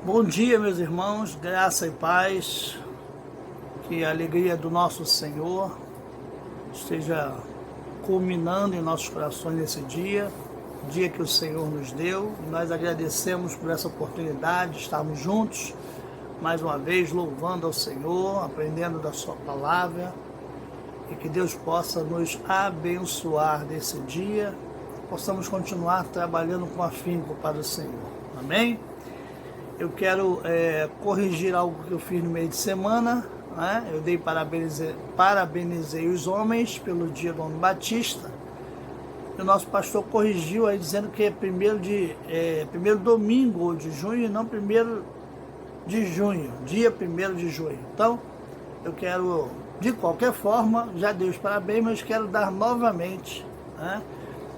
Bom dia, meus irmãos, graça e paz, que a alegria do nosso Senhor esteja culminando em nossos corações nesse dia que o Senhor nos deu. Nós agradecemos por essa oportunidade de estarmos juntos, mais uma vez louvando ao Senhor, aprendendo da sua palavra, e que Deus possa nos abençoar nesse dia, possamos continuar trabalhando com afinco para o Senhor. Amém? Eu quero corrigir algo que eu fiz no meio de semana, né? Eu parabenizei os homens pelo dia do Homem Batista, e o nosso pastor corrigiu aí dizendo que é primeiro domingo de junho, e não 1º de junho, dia 1º de junho. Então, eu quero, de qualquer forma, já dei os parabéns, mas quero dar novamente, né?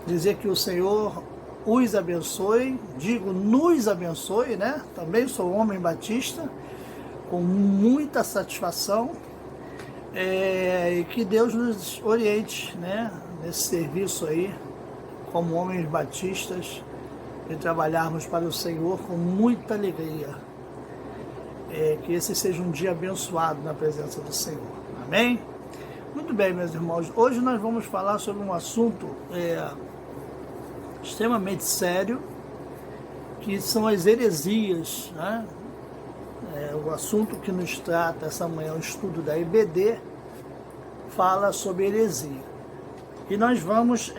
Dizer que o Senhor os abençoe, digo nos abençoe, né? Também sou homem batista, com muita satisfação, e que Deus nos oriente, né? Nesse serviço aí, como homens batistas, de trabalharmos para o Senhor com muita alegria. Que esse seja um dia abençoado na presença do Senhor. Amém? Muito bem, meus irmãos. Hoje nós vamos falar sobre um assunto extremamente sério, que são as heresias, né? O assunto que nos trata essa manhã, o estudo da EBD, fala sobre heresia. E nós vamos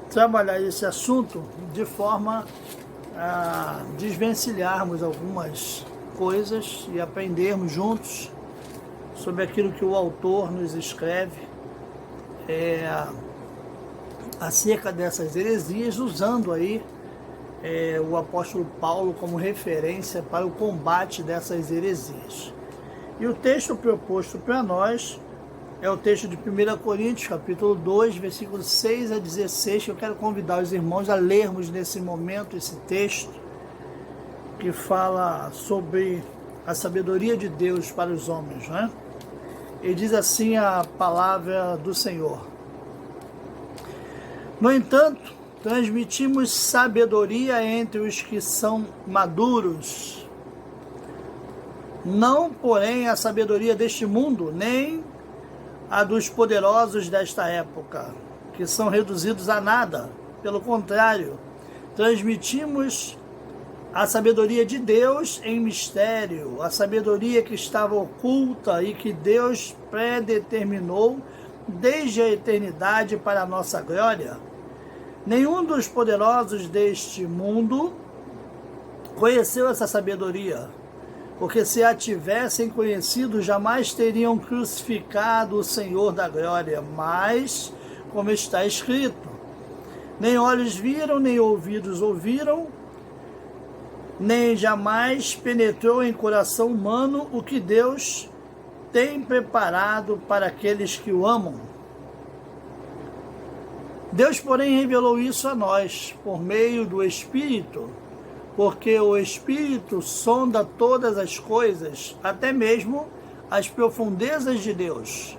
trabalhar esse assunto de forma a desvencilharmos algumas coisas e aprendermos juntos sobre aquilo que o autor nos escreve acerca dessas heresias, usando aí o apóstolo Paulo como referência para o combate dessas heresias. E o texto proposto para nós é o texto de 1 Coríntios, capítulo 2, versículos 6 a 16, que eu quero convidar os irmãos a lermos nesse momento esse texto, que fala sobre a sabedoria de Deus para os homens, né? E diz assim a palavra do Senhor: No entanto, transmitimos sabedoria entre os que são maduros, não, porém, a sabedoria deste mundo, nem a dos poderosos desta época, que são reduzidos a nada. Pelo contrário, transmitimos a sabedoria de Deus em mistério, a sabedoria que estava oculta e que Deus predeterminou desde a eternidade para a nossa glória. Nenhum dos poderosos deste mundo conheceu essa sabedoria, porque se a tivessem conhecido, jamais teriam crucificado o Senhor da glória. Mas, como está escrito, nem olhos viram, nem ouvidos ouviram, nem jamais penetrou em coração humano o que Deus tem preparado para aqueles que o amam. Deus, porém, revelou isso a nós por meio do Espírito, porque o Espírito sonda todas as coisas, até mesmo as profundezas de Deus.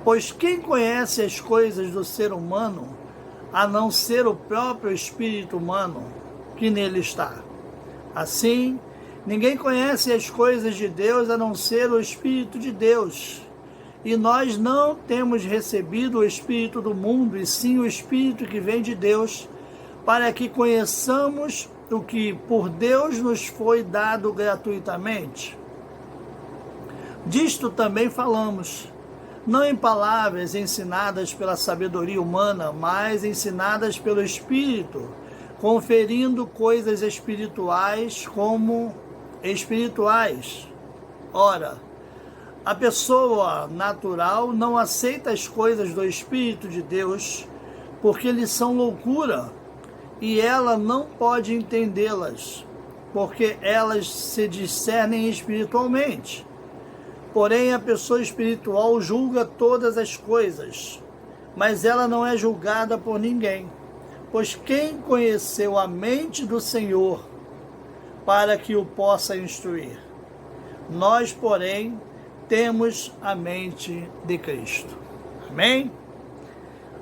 Pois quem conhece as coisas do ser humano, a não ser o próprio espírito humano que nele está? Assim, ninguém conhece as coisas de Deus, a não ser o Espírito de Deus. E nós não temos recebido o Espírito do mundo, e sim o Espírito que vem de Deus, para que conheçamos o que por Deus nos foi dado gratuitamente. Disto também falamos, não em palavras ensinadas pela sabedoria humana, mas ensinadas pelo Espírito, conferindo coisas espirituais como espirituais. Ora, a pessoa natural não aceita as coisas do Espírito de Deus, porque lhes são loucura, e ela não pode entendê-las, porque elas se discernem espiritualmente. Porém, a pessoa espiritual julga todas as coisas, mas ela não é julgada por ninguém. Pois quem conheceu a mente do Senhor para que o possa instruir? Nós, porém, temos a mente de Cristo. Amém?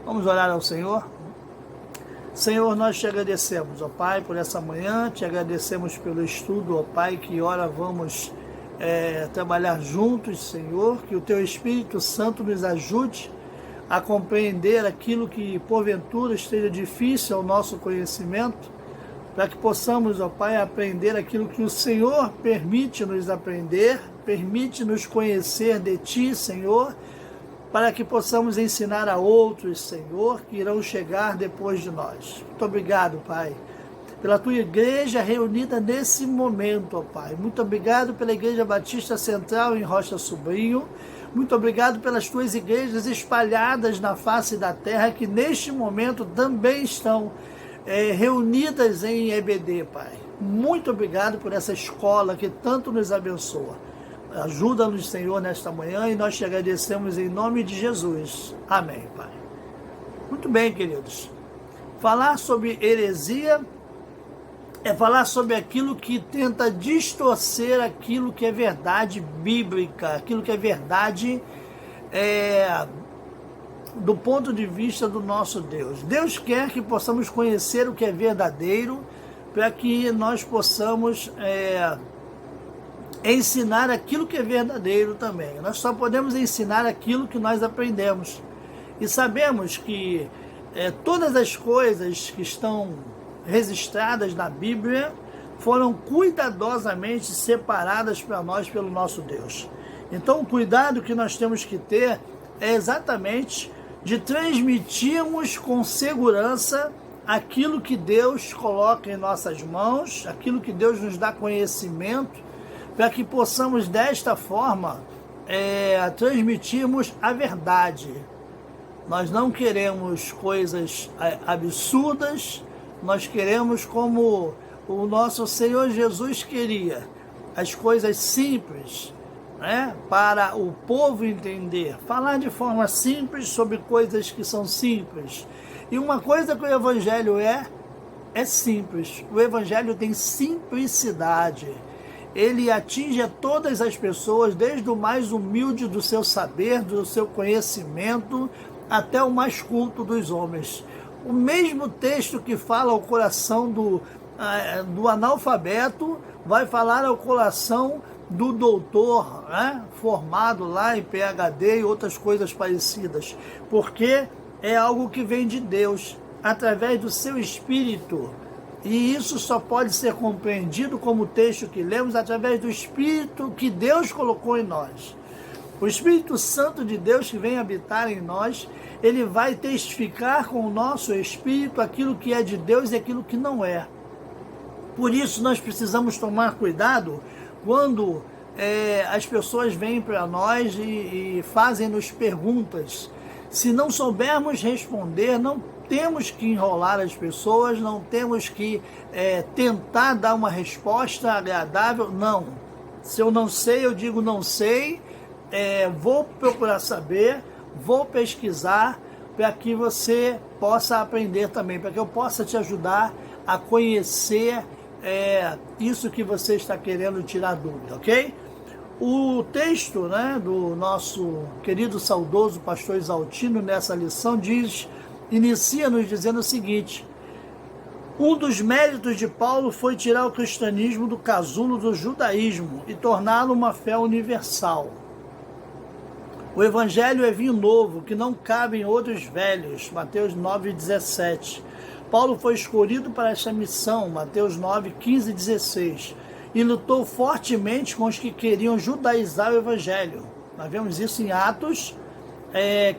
Vamos orar ao Senhor? Senhor, nós te agradecemos, ó Pai, por essa manhã, te agradecemos pelo estudo, ó Pai, que ora vamos trabalhar juntos, Senhor, que o Teu Espírito Santo nos ajude a compreender aquilo que porventura esteja difícil ao nosso conhecimento, para que possamos, ó Pai, aprender aquilo que o Senhor permite nos aprender, permite nos conhecer de Ti, Senhor, para que possamos ensinar a outros, Senhor, que irão chegar depois de nós. Muito obrigado, Pai, pela Tua igreja reunida nesse momento, ó Pai. Muito obrigado pela Igreja Batista Central em Rocha Sobrinho. Muito obrigado pelas Tuas igrejas espalhadas na face da terra, que neste momento também estão reunidas em EBD, Pai. Muito obrigado por essa escola que tanto nos abençoa. Ajuda-nos, Senhor, nesta manhã, e nós te agradecemos em nome de Jesus. Amém, Pai. Muito bem, queridos. Falar sobre heresia é falar sobre aquilo que tenta distorcer aquilo que é verdade bíblica, aquilo que é verdade do ponto de vista do nosso Deus. Deus quer que possamos conhecer o que é verdadeiro, para que nós possamos ensinar aquilo que é verdadeiro também. Nós só podemos ensinar aquilo que nós aprendemos. E sabemos que todas as coisas que estão registradas na Bíblia foram cuidadosamente separadas para nós pelo nosso Deus. Então o cuidado que nós temos que ter é exatamente de transmitirmos com segurança aquilo que Deus coloca em nossas mãos, aquilo que Deus nos dá conhecimento, para que possamos desta forma transmitirmos a verdade. Nós não queremos coisas absurdas, nós queremos como o nosso Senhor Jesus queria, as coisas simples, né, para o povo entender, falar de forma simples sobre coisas que são simples. E uma coisa que o Evangelho é simples, o Evangelho tem simplicidade. Ele atinge a todas as pessoas, desde o mais humilde do seu saber, do seu conhecimento, até o mais culto dos homens. O mesmo texto que fala ao coração do analfabeto, vai falar ao coração do doutor, né, formado lá em PhD e outras coisas parecidas, porque é algo que vem de Deus, através do seu Espírito. E isso só pode ser compreendido, como o texto que lemos, através do Espírito que Deus colocou em nós. O Espírito Santo de Deus que vem habitar em nós, ele vai testificar com o nosso Espírito aquilo que é de Deus e aquilo que não é. Por isso nós precisamos tomar cuidado quando as pessoas vêm para nós e fazem-nos perguntas. Se não soubermos responder, não temos que enrolar as pessoas, não temos que tentar dar uma resposta agradável, não. Se eu não sei, eu digo não sei, vou procurar saber, vou pesquisar, para que você possa aprender também, para que eu possa te ajudar a conhecer isso que você está querendo tirar dúvida, ok? O texto, né, do nosso querido saudoso pastor Exaltino nessa lição inicia nos dizendo o seguinte: um dos méritos de Paulo foi tirar o cristianismo do casulo do judaísmo e torná-lo uma fé universal. O evangelho é vinho novo, que não cabe em outros velhos, Mateus 9,17. Paulo foi escolhido para esta missão, Mateus 9, 15 e 16, e lutou fortemente com os que queriam judaizar o evangelho. Nós vemos isso em Atos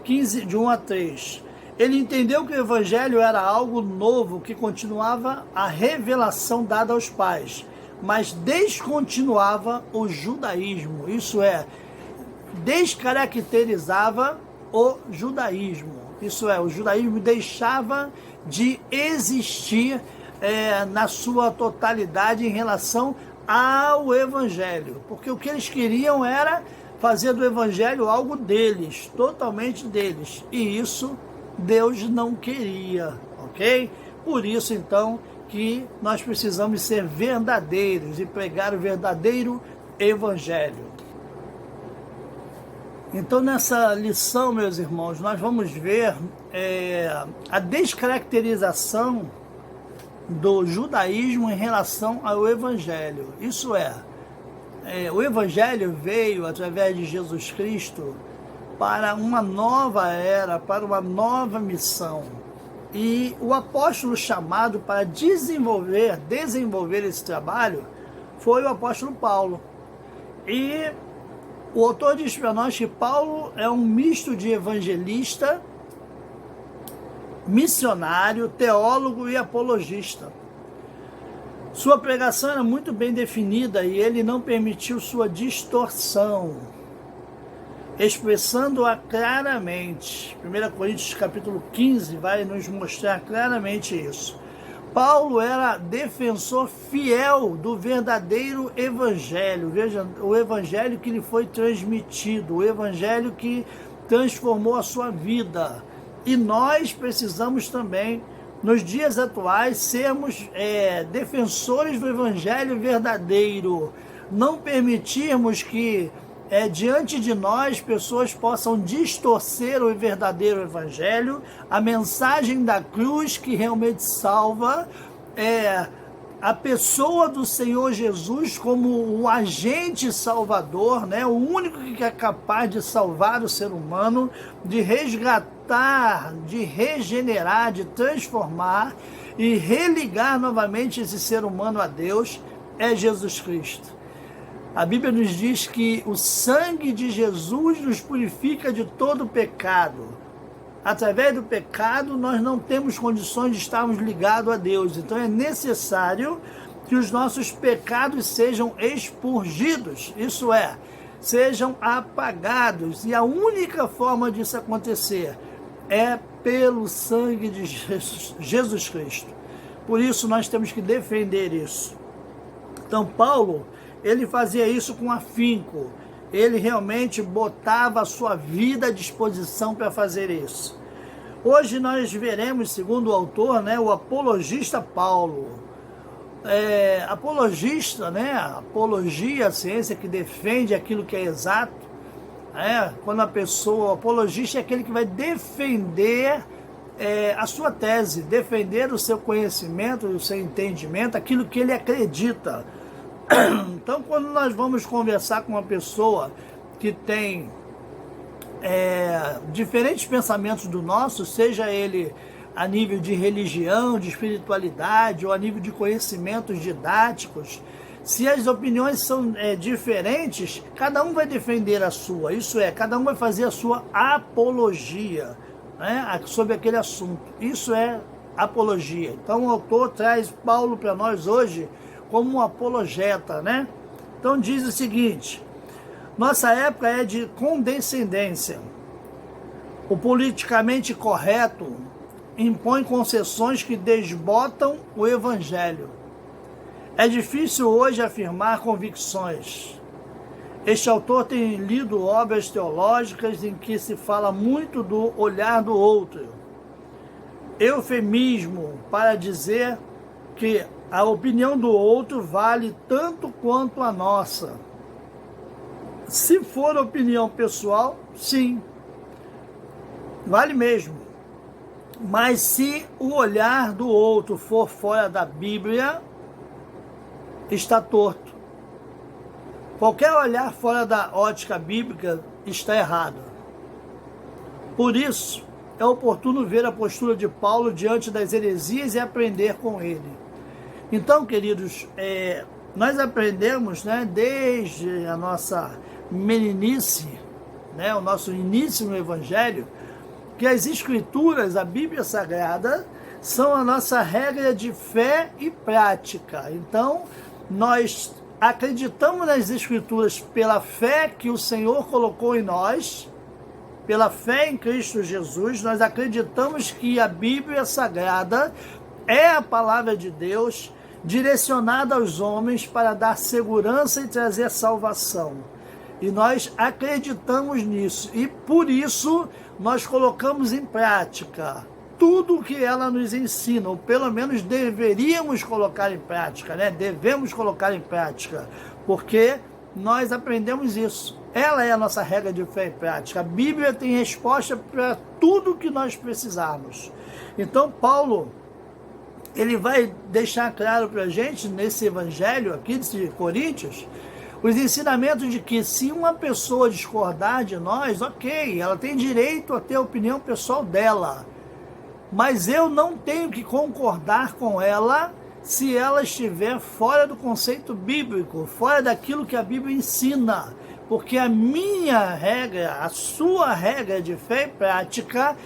15, de 1 a 3. Ele entendeu que o evangelho era algo novo, que continuava a revelação dada aos pais, mas descontinuava o judaísmo, isso é, descaracterizava o judaísmo. Isso é, o judaísmo deixava de existir na sua totalidade em relação ao evangelho, porque o que eles queriam era fazer do evangelho algo deles, totalmente deles, e isso Deus não queria, ok? Por isso então que nós precisamos ser verdadeiros e pregar o verdadeiro evangelho. Então, nessa lição, meus irmãos, nós vamos ver a descaracterização do judaísmo em relação ao Evangelho. Isso é, o Evangelho veio através de Jesus Cristo para uma nova era, para uma nova missão. E o apóstolo chamado para desenvolver esse trabalho foi o apóstolo Paulo. E o autor diz para nós que Paulo é um misto de evangelista, missionário, teólogo e apologista. Sua pregação era muito bem definida e ele não permitiu sua distorção, expressando-a claramente. 1 Coríntios capítulo 15 vai nos mostrar claramente isso. Paulo era defensor fiel do verdadeiro evangelho, veja, o evangelho que lhe foi transmitido, o evangelho que transformou a sua vida. E nós precisamos também, nos dias atuais, sermos defensores do evangelho verdadeiro, não permitirmos que diante de nós pessoas possam distorcer o verdadeiro evangelho, a mensagem da cruz que realmente salva, a pessoa do Senhor Jesus como o agente salvador, né? O único que é capaz de salvar o ser humano, de resgatar, de regenerar, de transformar e religar novamente esse ser humano a Deus, é Jesus Cristo. A Bíblia nos diz que o sangue de Jesus nos purifica de todo pecado. Através do pecado, nós não temos condições de estarmos ligados a Deus. Então é necessário que os nossos pecados sejam expurgidos, isso é, sejam apagados. E a única forma disso acontecer é pelo sangue de Jesus Cristo. Por isso nós temos que defender isso. Então Paulo, ele fazia isso com afinco, ele realmente botava a sua vida à disposição para fazer isso. Hoje nós veremos, segundo o autor, né, o apologista Paulo. Apologista, né, apologia, a ciência que defende aquilo que é exato. Quando a pessoa, o apologista é aquele que vai defender a sua tese, defender o seu conhecimento, o seu entendimento, aquilo que ele acredita. Então, quando nós vamos conversar com uma pessoa que tem diferentes pensamentos do nosso, seja ele a nível de religião, de espiritualidade ou a nível de conhecimentos didáticos, se as opiniões são diferentes, cada um vai defender a sua, isso é, cada um vai fazer a sua apologia, né, sobre aquele assunto. Isso é apologia. Então o autor traz Paulo para nós hoje como um apologeta, né? Então diz o seguinte: nossa época é de condescendência. O politicamente correto impõe concessões que desbotam o evangelho. É difícil hoje afirmar convicções. Este autor tem lido obras teológicas em que se fala muito do olhar do outro. Eufemismo para dizer que a opinião do outro vale tanto quanto a nossa. Se for opinião pessoal, sim, vale mesmo. Mas se o olhar do outro for fora da Bíblia, está torto. Qualquer olhar fora da ótica bíblica está errado. Por isso, é oportuno ver a postura de Paulo diante das heresias e aprender com ele. Então, queridos, nós aprendemos, né, desde a nossa meninice, né, o nosso início no Evangelho, que as Escrituras, a Bíblia Sagrada, são a nossa regra de fé e prática. Então, nós acreditamos nas Escrituras pela fé que o Senhor colocou em nós, pela fé em Cristo Jesus. Nós acreditamos que a Bíblia Sagrada é a palavra de Deus, direcionada aos homens para dar segurança e trazer salvação. E nós acreditamos nisso. E por isso nós colocamos em prática tudo o que ela nos ensina, ou pelo menos deveríamos colocar em prática, né? Devemos colocar em prática, porque nós aprendemos isso. Ela é a nossa regra de fé e prática. A Bíblia tem resposta para tudo que nós precisarmos. Então Paulo, ele vai deixar claro para a gente, nesse evangelho aqui de Coríntios, os ensinamentos de que se uma pessoa discordar de nós, ok, ela tem direito a ter a opinião pessoal dela, mas eu não tenho que concordar com ela se ela estiver fora do conceito bíblico, fora daquilo que a Bíblia ensina, porque a minha regra, a sua regra de fé e prática,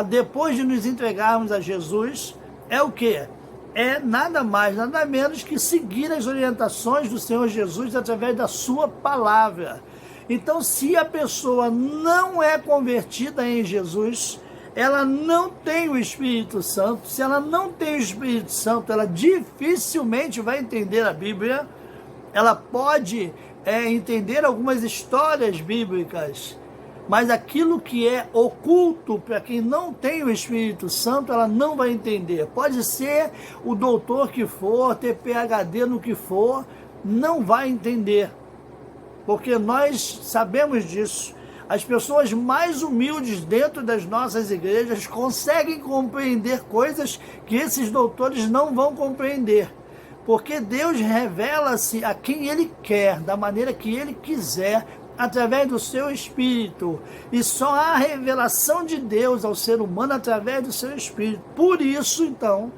depois de nos entregarmos a Jesus, é o quê? É nada mais, nada menos que seguir as orientações do Senhor Jesus através da sua palavra. Então, se a pessoa não é convertida em Jesus, ela não tem o Espírito Santo. Se ela não tem o Espírito Santo, ela dificilmente vai entender a Bíblia. Ela pode entender algumas histórias bíblicas, mas aquilo que é oculto para quem não tem o Espírito Santo, ela não vai entender. Pode ser o doutor que for, ter PhD no que for, não vai entender, porque nós sabemos disso. As pessoas mais humildes dentro das nossas igrejas conseguem compreender coisas que esses doutores não vão compreender, porque Deus revela-se a quem Ele quer, da maneira que Ele quiser, através do seu Espírito, e só há revelação de Deus ao ser humano através do seu Espírito. Por isso, então,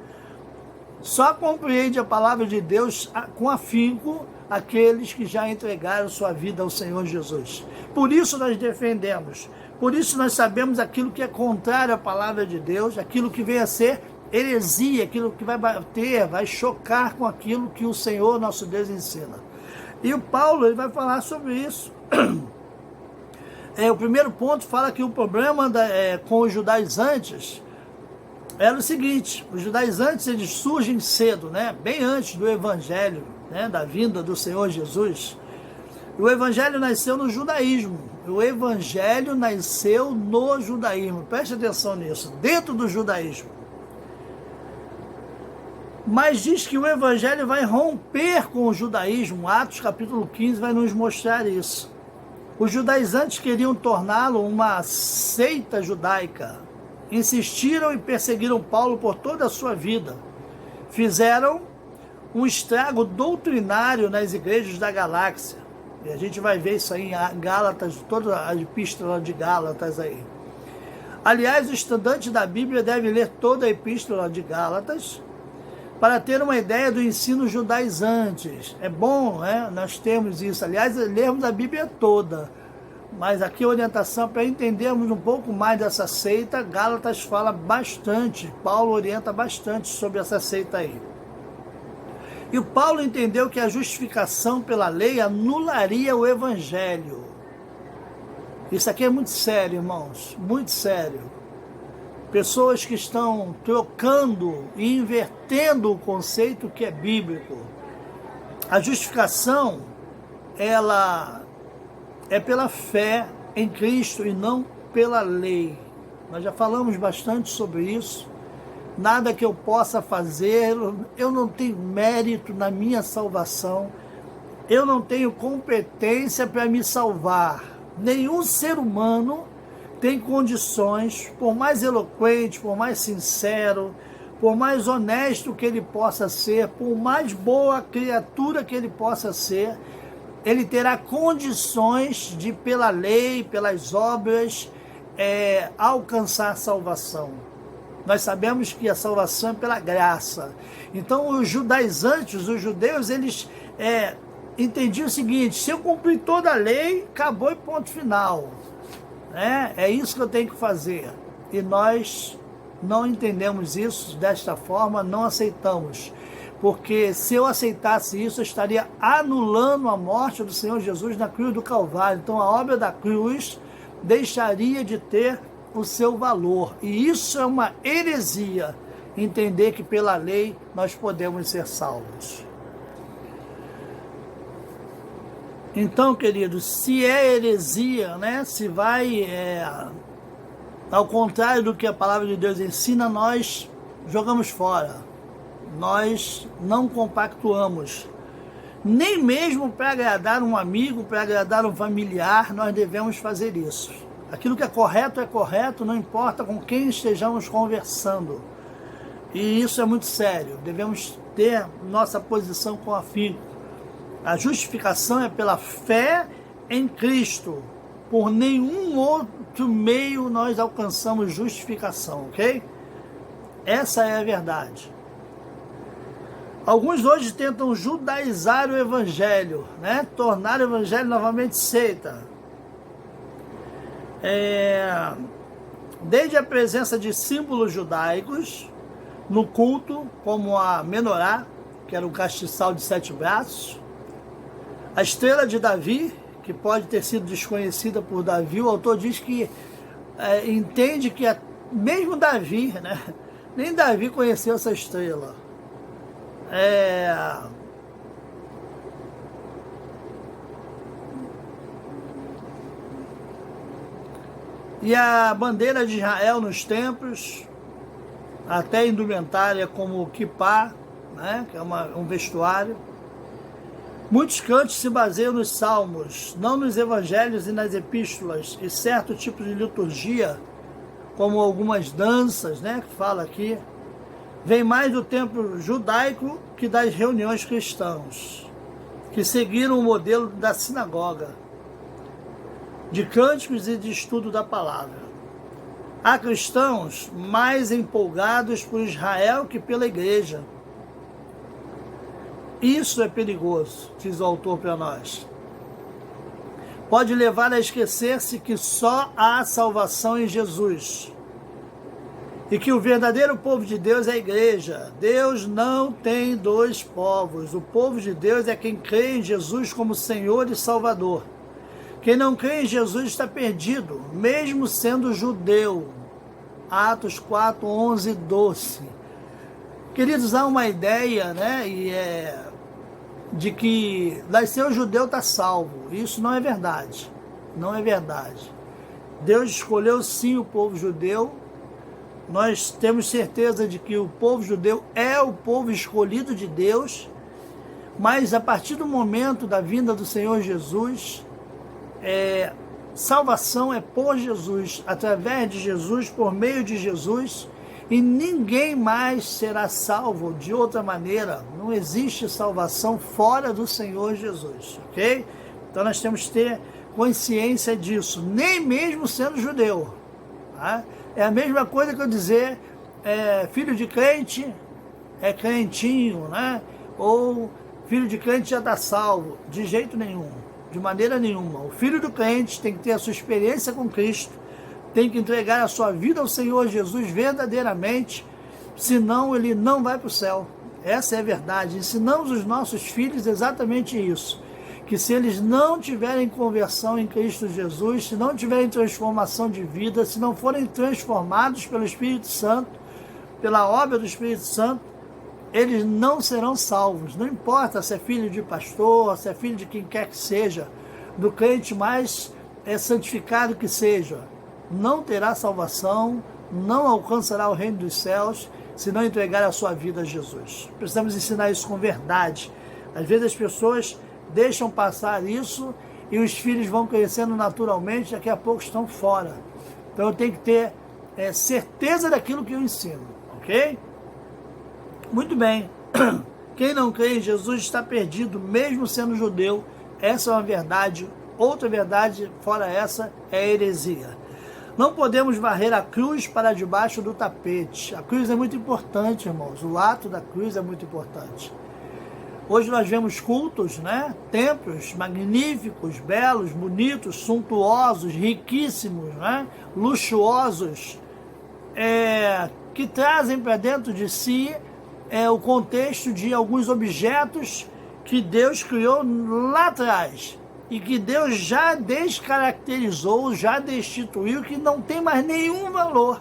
só compreende a palavra de Deus com afinco aqueles que já entregaram sua vida ao Senhor Jesus. Por isso nós defendemos, por isso nós sabemos aquilo que é contrário à palavra de Deus, aquilo que vem a ser heresia, aquilo que vai bater, vai chocar com aquilo que o Senhor nosso Deus ensina. E o Paulo, ele vai falar sobre isso. O primeiro ponto fala que o problema com os judaizantes era o seguinte: os judaizantes, eles surgem cedo, né? Bem antes do evangelho, né? Da vinda do Senhor Jesus. O evangelho nasceu no judaísmo. O evangelho nasceu no judaísmo. Preste atenção nisso, dentro do judaísmo. Mas diz que o evangelho vai romper com o judaísmo. Atos capítulo 15 vai nos mostrar isso. Os judaizantes queriam torná-lo uma seita judaica. Insistiram e perseguiram Paulo por toda a sua vida. Fizeram um estrago doutrinário nas igrejas da galáxia. E a gente vai ver isso aí em Gálatas, toda a epístola de Gálatas aí. Aliás, o estudante da Bíblia deve ler toda a epístola de Gálatas para ter uma ideia do ensino judaizante. É bom, né? Nós temos isso. Aliás, lermos a Bíblia toda. Mas aqui a orientação para entendermos um pouco mais dessa seita. Gálatas fala bastante, Paulo orienta bastante sobre essa seita aí. E o Paulo entendeu que a justificação pela lei anularia o evangelho. Isso aqui é muito sério, irmãos, muito sério. Pessoas que estão trocando e invertendo o conceito que é bíblico. A justificação, ela é pela fé em Cristo e não pela lei. Nós já falamos bastante sobre isso. Nada que eu possa fazer, eu não tenho mérito na minha salvação, eu não tenho competência para me salvar. Nenhum ser humano tem condições, por mais eloquente, por mais sincero, por mais honesto que ele possa ser, por mais boa criatura que ele possa ser, ele terá condições de, pela lei, pelas obras, alcançar a salvação. Nós sabemos que a salvação é pela graça. Então, os judaizantes, os judeus, eles entendiam o seguinte: se eu cumprir toda a lei, acabou e ponto final. É isso que eu tenho que fazer. E nós não entendemos isso desta forma, não aceitamos. Porque se eu aceitasse isso, eu estaria anulando a morte do Senhor Jesus na cruz do Calvário. Então, a obra da cruz deixaria de ter o seu valor. E isso é uma heresia, entender que pela lei nós podemos ser salvos. Então, queridos, se é heresia, né, se vai ao contrário do que a palavra de Deus ensina, nós jogamos fora. Nós não compactuamos. Nem mesmo para agradar um amigo, para agradar um familiar, nós devemos fazer isso. Aquilo que é correto, não importa com quem estejamos conversando. E isso é muito sério, devemos ter nossa posição com afinco. A justificação é pela fé em Cristo. Por nenhum outro meio nós alcançamos justificação, ok? Essa é a verdade. Alguns hoje tentam judaizar o evangelho, né? Tornar o evangelho novamente seita. Desde a presença de símbolos judaicos no culto, como a menorá, que era o castiçal de 7 braços, a estrela de Davi, que pode ter sido desconhecida por Davi, o autor diz que entende que mesmo Davi, né? Nem Davi conheceu essa estrela. E a bandeira de Israel nos templos, até indumentária como o kippá, né, que é um vestuário. Muitos cantos se baseiam nos salmos, não nos evangelhos e nas epístolas, e certo tipo de liturgia, como algumas danças, né, que fala aqui, vem mais do templo judaico que das reuniões cristãs, que seguiram o modelo da sinagoga, de cânticos e de estudo da palavra. Há cristãos mais empolgados por Israel que pela igreja. Isso é perigoso, diz o autor para nós. Pode levar a esquecer-se que só há salvação em Jesus. E que o verdadeiro povo de Deus é a igreja. Deus não tem dois povos. O povo de Deus é quem crê em Jesus como Senhor e Salvador. Quem não crê em Jesus está perdido, mesmo sendo judeu. Atos 4, 11 e 12. Queridos, há uma ideia, né, de que nasceu judeu está salvo. Isso não é verdade. Não é verdade. Deus escolheu sim o povo judeu. Nós temos certeza de que o povo judeu é o povo escolhido de Deus, mas a partir do momento da vinda do Senhor Jesus, salvação é por Jesus, através de Jesus, por meio de Jesus, e ninguém mais será salvo de outra maneira. Não existe salvação fora do Senhor Jesus, ok? Então nós temos que ter consciência disso, nem mesmo sendo judeu, tá? É a mesma coisa que eu dizer, filho de crente é crentinho, né? Ou filho de crente já está salvo. De jeito nenhum, de maneira nenhuma. O filho do crente tem que ter a sua experiência com Cristo, tem que entregar a sua vida ao Senhor Jesus verdadeiramente, senão ele não vai para o céu. Essa é a verdade. Ensinamos os nossos filhos exatamente isso, que se eles não tiverem conversão em Cristo Jesus, se não tiverem transformação de vida, se não forem transformados pelo Espírito Santo, pela obra do Espírito Santo, eles não serão salvos. Não importa se é filho de pastor, se é filho de quem quer que seja, do crente mais santificado que seja, não terá salvação, não alcançará o reino dos céus, se não entregar a sua vida a Jesus. Precisamos ensinar isso com verdade. Às vezes as pessoas deixam passar isso e os filhos vão crescendo naturalmente, daqui a pouco estão fora. Então eu tenho que ter certeza daquilo que eu ensino, ok? Muito bem. Quem não crê em Jesus está perdido, mesmo sendo judeu. Essa é uma verdade. Outra verdade, fora essa, é a heresia. Não podemos varrer a cruz para debaixo do tapete. A cruz é muito importante, irmãos. O ato da cruz é muito importante. Hoje nós vemos cultos, né? Templos magníficos, belos, bonitos, suntuosos, riquíssimos, né? Luxuosos, que trazem para dentro de si o contexto de alguns objetos que Deus criou lá atrás e que Deus já descaracterizou, já destituiu, que não tem mais nenhum valor,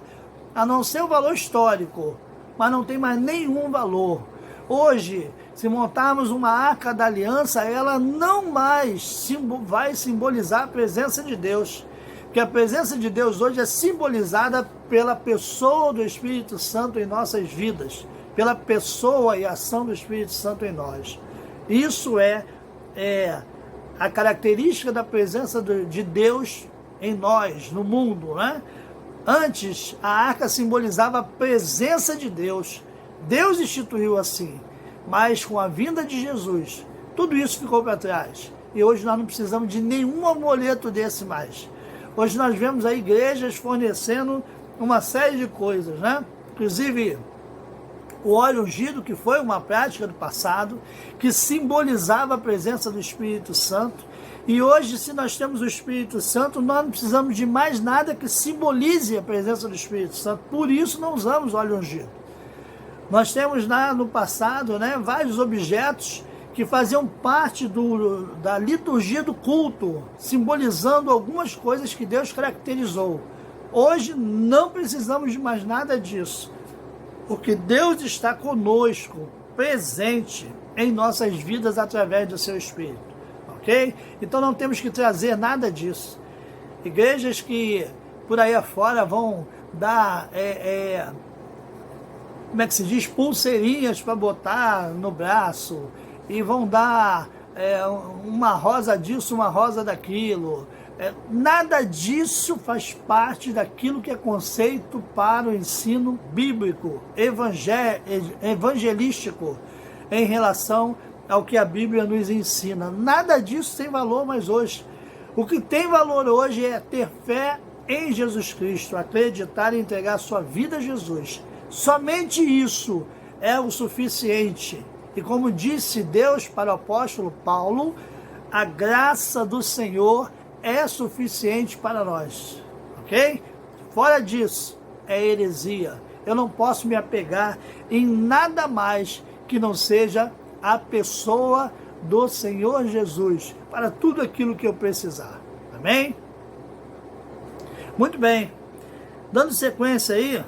a não ser o valor histórico, mas não tem mais nenhum valor. Hoje, se montarmos uma arca da aliança, ela não mais vai simbolizar a presença de Deus, porque a presença de Deus hoje é simbolizada pela pessoa do Espírito Santo em nossas vidas, pela pessoa e ação do Espírito Santo em nós. Isso é a característica da presença de Deus em nós, no mundo, né? Antes, a arca simbolizava a presença de Deus, Deus instituiu assim, mas com a vinda de Jesus, tudo isso ficou para trás. E hoje nós não precisamos de nenhum amuleto desse mais. Hoje nós vemos aí igrejas fornecendo uma série de coisas, né? Inclusive o óleo ungido, que foi uma prática do passado, que simbolizava a presença do Espírito Santo. E hoje, se nós temos o Espírito Santo, nós não precisamos de mais nada que simbolize a presença do Espírito Santo. Por isso não usamos óleo ungido. Nós temos no passado, né, vários objetos que faziam parte da liturgia do culto, simbolizando algumas coisas que Deus caracterizou. Hoje não precisamos de mais nada disso, porque Deus está conosco, presente em nossas vidas através do seu Espírito, ok? Então não temos que trazer nada disso. Igrejas que por aí afora vão dar, como é que se diz, pulseirinhas para botar no braço, e vão dar uma rosa disso, uma rosa daquilo. Nada disso faz parte daquilo que é conceito para o ensino bíblico, evangelístico, em relação ao que a Bíblia nos ensina. Nada disso tem valor mais hoje. O que tem valor hoje é ter fé em Jesus Cristo, acreditar e entregar sua vida a Jesus. Somente isso é o suficiente. E como disse Deus para o apóstolo Paulo, a graça do Senhor é suficiente para nós, ok? Fora disso, é heresia. Eu não posso me apegar em nada mais que não seja a pessoa do Senhor Jesus, para tudo aquilo que eu precisar, amém? Muito bem, dando sequência aí,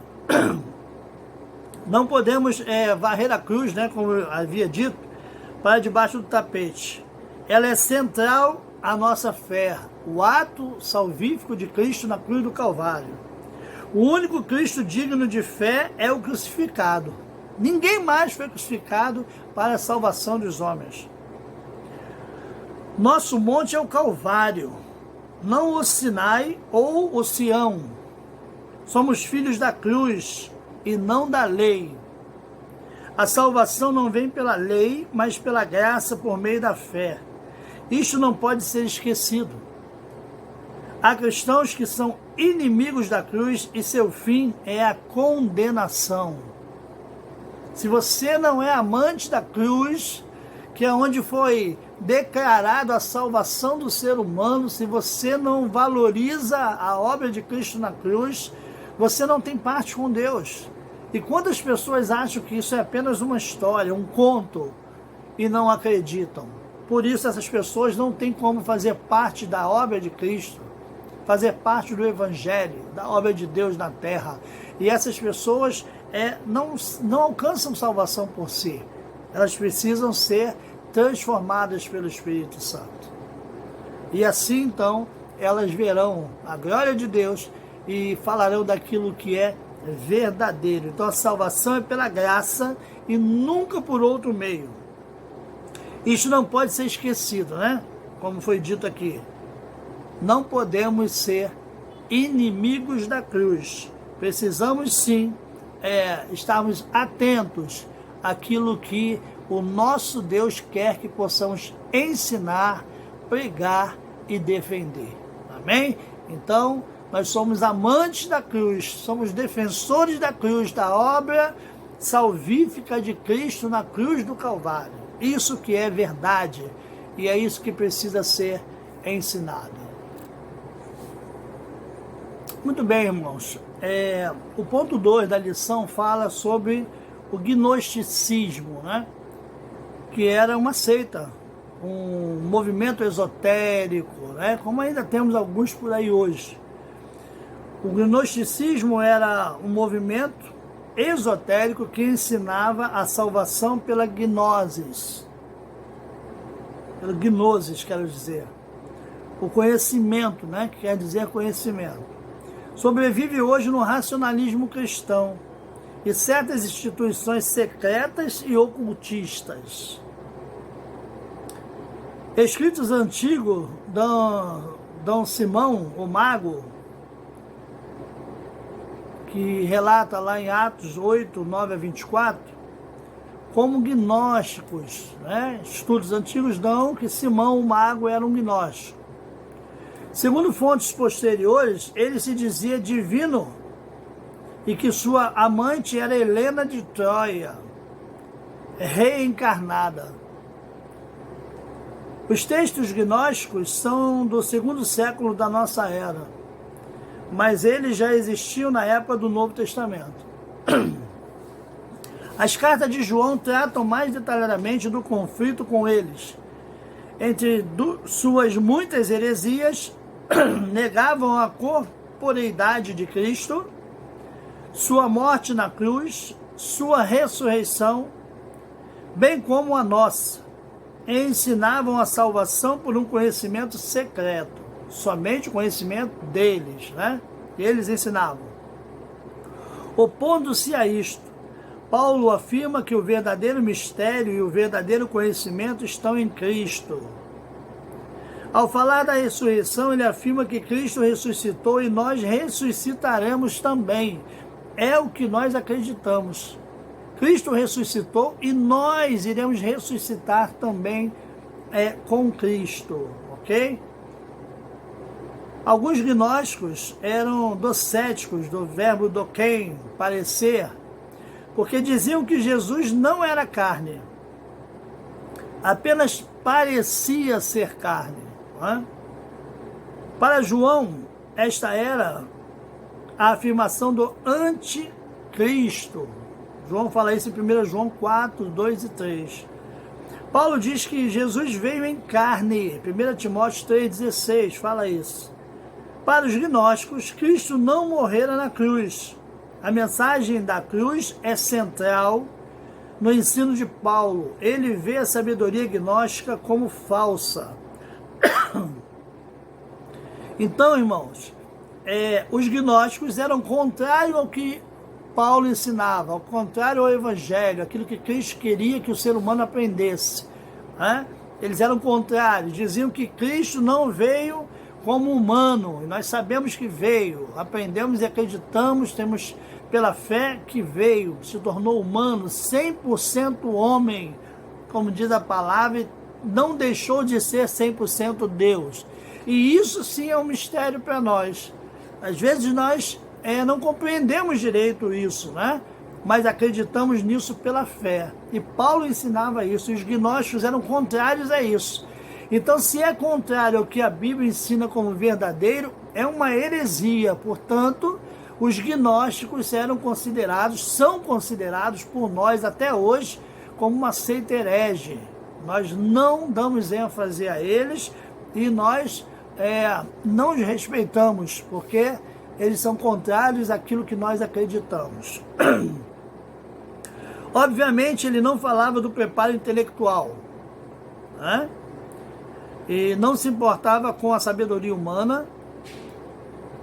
não podemos varrer a cruz, né, como eu havia dito, para debaixo do tapete. Ela é central à nossa fé, o ato salvífico de Cristo na cruz do Calvário. O único Cristo digno de fé é o crucificado. Ninguém mais foi crucificado para a salvação dos homens. Nosso monte é o Calvário, não o Sinai ou o Sião. Somos filhos da cruz e não da lei. A salvação não vem pela lei, mas pela graça por meio da fé. Isto não pode ser esquecido. Há cristãos que são inimigos da cruz e seu fim é a condenação. Se você não é amante da cruz, que é onde foi declarado a salvação do ser humano, se você não valoriza a obra de Cristo na cruz, você não tem parte com Deus. E quantas pessoas acham que isso é apenas uma história, um conto, e não acreditam? Por isso essas pessoas não têm como fazer parte da obra de Cristo, fazer parte do Evangelho, da obra de Deus na terra. E essas pessoas não alcançam salvação por si. Elas precisam ser transformadas pelo Espírito Santo. E assim, então, elas verão a glória de Deus e falarão daquilo que é verdadeiro. Então, a salvação é pela graça e nunca por outro meio. Isso não pode ser esquecido, né? Como foi dito aqui. Não podemos ser inimigos da cruz. Precisamos, sim, estarmos atentos àquilo que o nosso Deus quer que possamos ensinar, pregar e defender. Amém? Então, nós somos amantes da cruz, somos defensores da cruz, da obra salvífica de Cristo na cruz do Calvário. Isso que é verdade e é isso que precisa ser ensinado. Muito bem, irmãos. O ponto 2 da lição fala sobre o gnosticismo, né? Que era uma seita, um movimento esotérico, né? Como ainda temos alguns por aí hoje. O gnosticismo era um movimento esotérico que ensinava a salvação pela gnosis. Pela gnosis, quero dizer. O conhecimento, né? Que quer dizer conhecimento. Sobrevive hoje no racionalismo cristão e certas instituições secretas e ocultistas. Escritos antigos, Dom Simão, o mago, que relata lá em Atos 8, 9 a 24, como gnósticos, né? Estudos antigos dão que Simão o Mago era um gnóstico. Segundo fontes posteriores, ele se dizia divino e que sua amante era Helena de Troia, reencarnada. Os textos gnósticos são do 2º século da nossa era, mas eles já existiam na época do Novo Testamento. As cartas de João tratam mais detalhadamente do conflito com eles. Entre suas muitas heresias, negavam a corporeidade de Cristo, sua morte na cruz, sua ressurreição, bem como a nossa. E ensinavam a salvação por um conhecimento secreto, somente o conhecimento deles, né? Eles ensinavam. Opondo-se a isto, Paulo afirma que o verdadeiro mistério e o verdadeiro conhecimento estão em Cristo. Ao falar da ressurreição, ele afirma que Cristo ressuscitou e nós ressuscitaremos também. É o que nós acreditamos. Cristo ressuscitou e nós iremos ressuscitar também com Cristo, ok? Alguns gnósticos eram docéticos, do verbo doquem, parecer, porque diziam que Jesus não era carne, apenas parecia ser carne. Não é? Para João, esta era a afirmação do anticristo. João fala isso em 1 João 4, 2 e 3. Paulo diz que Jesus veio em carne, 1 Timóteo 3,16 fala isso. Para os gnósticos, Cristo não morrera na cruz. A mensagem da cruz é central no ensino de Paulo. Ele vê a sabedoria gnóstica como falsa. Então, irmãos, os gnósticos eram contrários ao que Paulo ensinava, ao contrário ao Evangelho, aquilo que Cristo queria que o ser humano aprendesse. Né? Eles eram contrários, diziam que Cristo não veio como humano, e nós sabemos que veio, aprendemos e acreditamos, temos pela fé que veio, se tornou humano, 100% homem, como diz a palavra, e não deixou de ser 100% Deus. E isso sim é um mistério para nós. Às vezes nós não compreendemos direito isso, né? Mas acreditamos nisso pela fé. E Paulo ensinava isso, e os gnósticos eram contrários a isso. Então, se é contrário ao que a Bíblia ensina como verdadeiro, é uma heresia. Portanto, os gnósticos são considerados por nós até hoje como uma seita herege. Nós não damos ênfase a eles e nós não os respeitamos, porque eles são contrários àquilo que nós acreditamos. Obviamente, ele não falava do preparo intelectual, né? E não se importava com a sabedoria humana.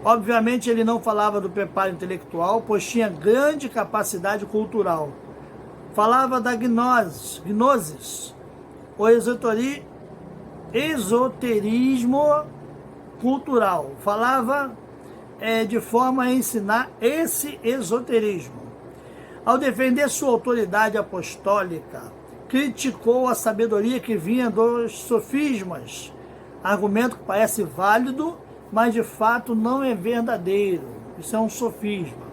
Obviamente, ele não falava do preparo intelectual, pois tinha grande capacidade cultural. Falava da gnosis, o esoterismo cultural. Falava de forma a ensinar esse esoterismo. Ao defender sua autoridade apostólica, criticou a sabedoria que vinha dos sofismas, argumento que parece válido, mas de fato não é verdadeiro. Isso é um sofisma.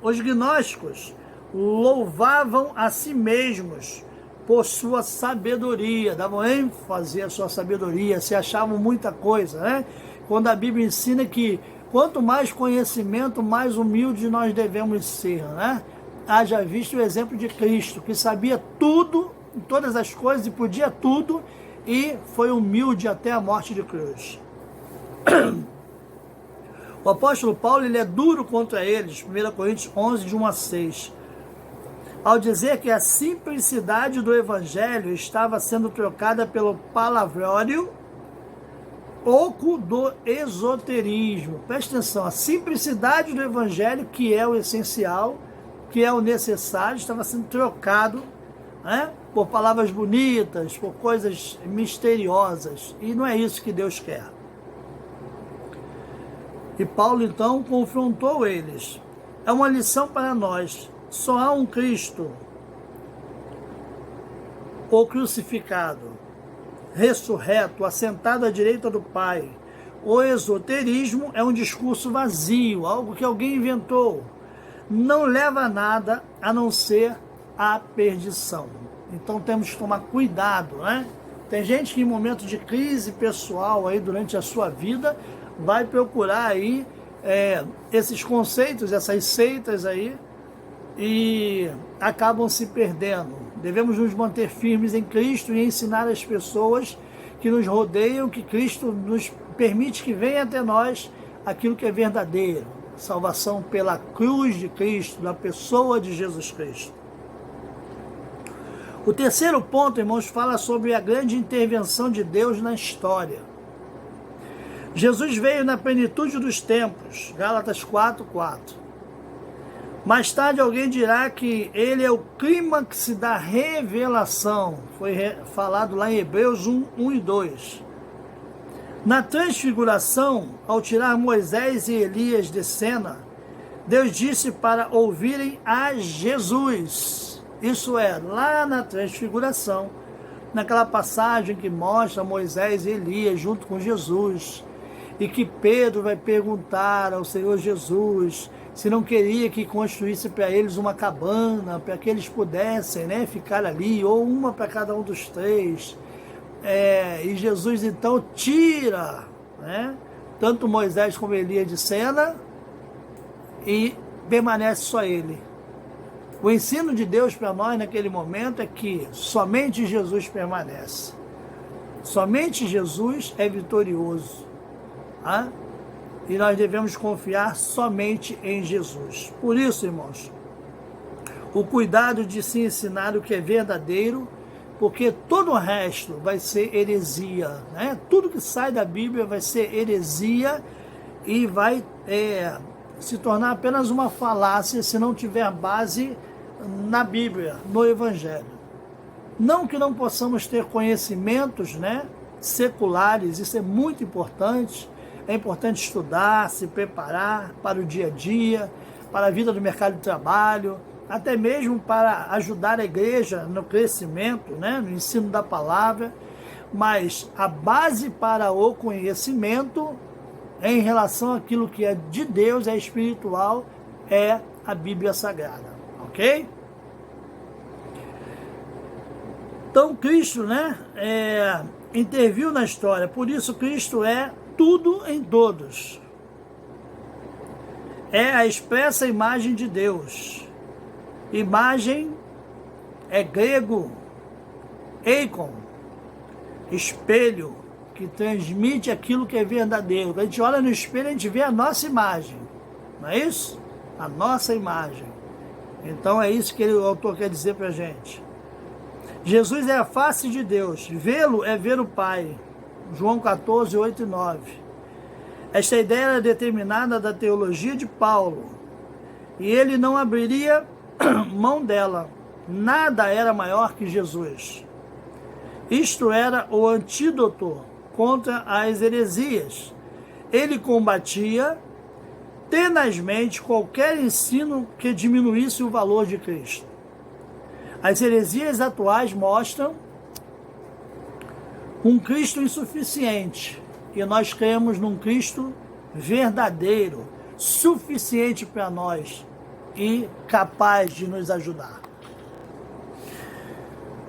Os gnósticos louvavam a si mesmos por sua sabedoria, davam ênfase à sua sabedoria, se achavam muita coisa, né? Quando a Bíblia ensina que quanto mais conhecimento, mais humilde nós devemos ser, né? Haja visto o exemplo de Cristo, que sabia tudo, todas as coisas, e podia tudo, e foi humilde até a morte de cruz. O apóstolo Paulo ele é duro contra eles, 1 Coríntios 11, de 1 a 6, ao dizer que a simplicidade do evangelho estava sendo trocada pelo palavrório oco do esoterismo. Preste atenção, a simplicidade do evangelho, que é o essencial, que é o necessário, estava sendo trocado, né, por palavras bonitas, por coisas misteriosas, e não é isso que Deus quer. E Paulo então confrontou eles. É uma lição para nós. Só há um Cristo. o crucificado, ressurreto, assentado à direita do Pai. O esoterismo é um discurso vazio, algo que alguém inventou. Não leva a nada a não ser a perdição. Então temos que tomar cuidado, né? Tem gente que em momentos de crise pessoal aí durante a sua vida vai procurar aí esses conceitos, essas seitas aí, e acabam se perdendo. Devemos nos manter firmes em Cristo e ensinar as pessoas que nos rodeiam que Cristo nos permite que venha até nós aquilo que é verdadeiro. Salvação pela cruz de Cristo, na pessoa de Jesus Cristo. O terceiro ponto, irmãos, fala sobre a grande intervenção de Deus na história. Jesus veio na plenitude dos tempos, Gálatas 4:4. Mais tarde alguém dirá que ele é o clímax da revelação, foi falado lá em Hebreus 1 e 2. Na transfiguração, ao tirar Moisés e Elias de cena, Deus disse para ouvirem a Jesus. Isso é, lá na transfiguração, naquela passagem que mostra Moisés e Elias junto com Jesus, e que Pedro vai perguntar ao Senhor Jesus se não queria que construísse para eles uma cabana, para que eles pudessem, né, ficar ali, ou uma para cada um dos três. E Jesus então tira, né, tanto Moisés como Elias de cena e permanece só ele. O ensino de Deus para nós naquele momento é que somente Jesus permanece. Somente Jesus é vitorioso. Tá? E nós devemos confiar somente em Jesus. Por isso, irmãos, o cuidado de se ensinar o que é verdadeiro, porque todo o resto vai ser heresia, né? Tudo que sai da Bíblia vai ser heresia e vai se tornar apenas uma falácia se não tiver base na Bíblia, no Evangelho. Não que não possamos ter conhecimentos, né, seculares, isso é muito importante. É importante estudar, se preparar para o dia a dia, para a vida do mercado de trabalho, até mesmo para ajudar a igreja no crescimento, né, no ensino da palavra. Mas a base para o conhecimento em relação àquilo que é de Deus, é espiritual, é a Bíblia Sagrada, ok? Então Cristo, né, interviu na história, por isso Cristo é tudo em todos. É a expressa imagem de Deus. Imagem é grego, eikon, espelho, que transmite aquilo que é verdadeiro. Quando a gente olha no espelho, a gente vê a nossa imagem. Não é isso? A nossa imagem. Então é isso que o autor quer dizer para a gente. Jesus é a face de Deus. Vê-lo é ver o Pai. João 14, 8 e 9. Esta ideia era determinada da teologia de Paulo, e ele não abriria mão dela. Nada era maior que Jesus. Isto era o antídoto contra as heresias. Ele combatia tenazmente qualquer ensino que diminuísse o valor de Cristo. As heresias atuais mostram um Cristo insuficiente, e nós cremos num Cristo verdadeiro, suficiente para nós e capaz de nos ajudar.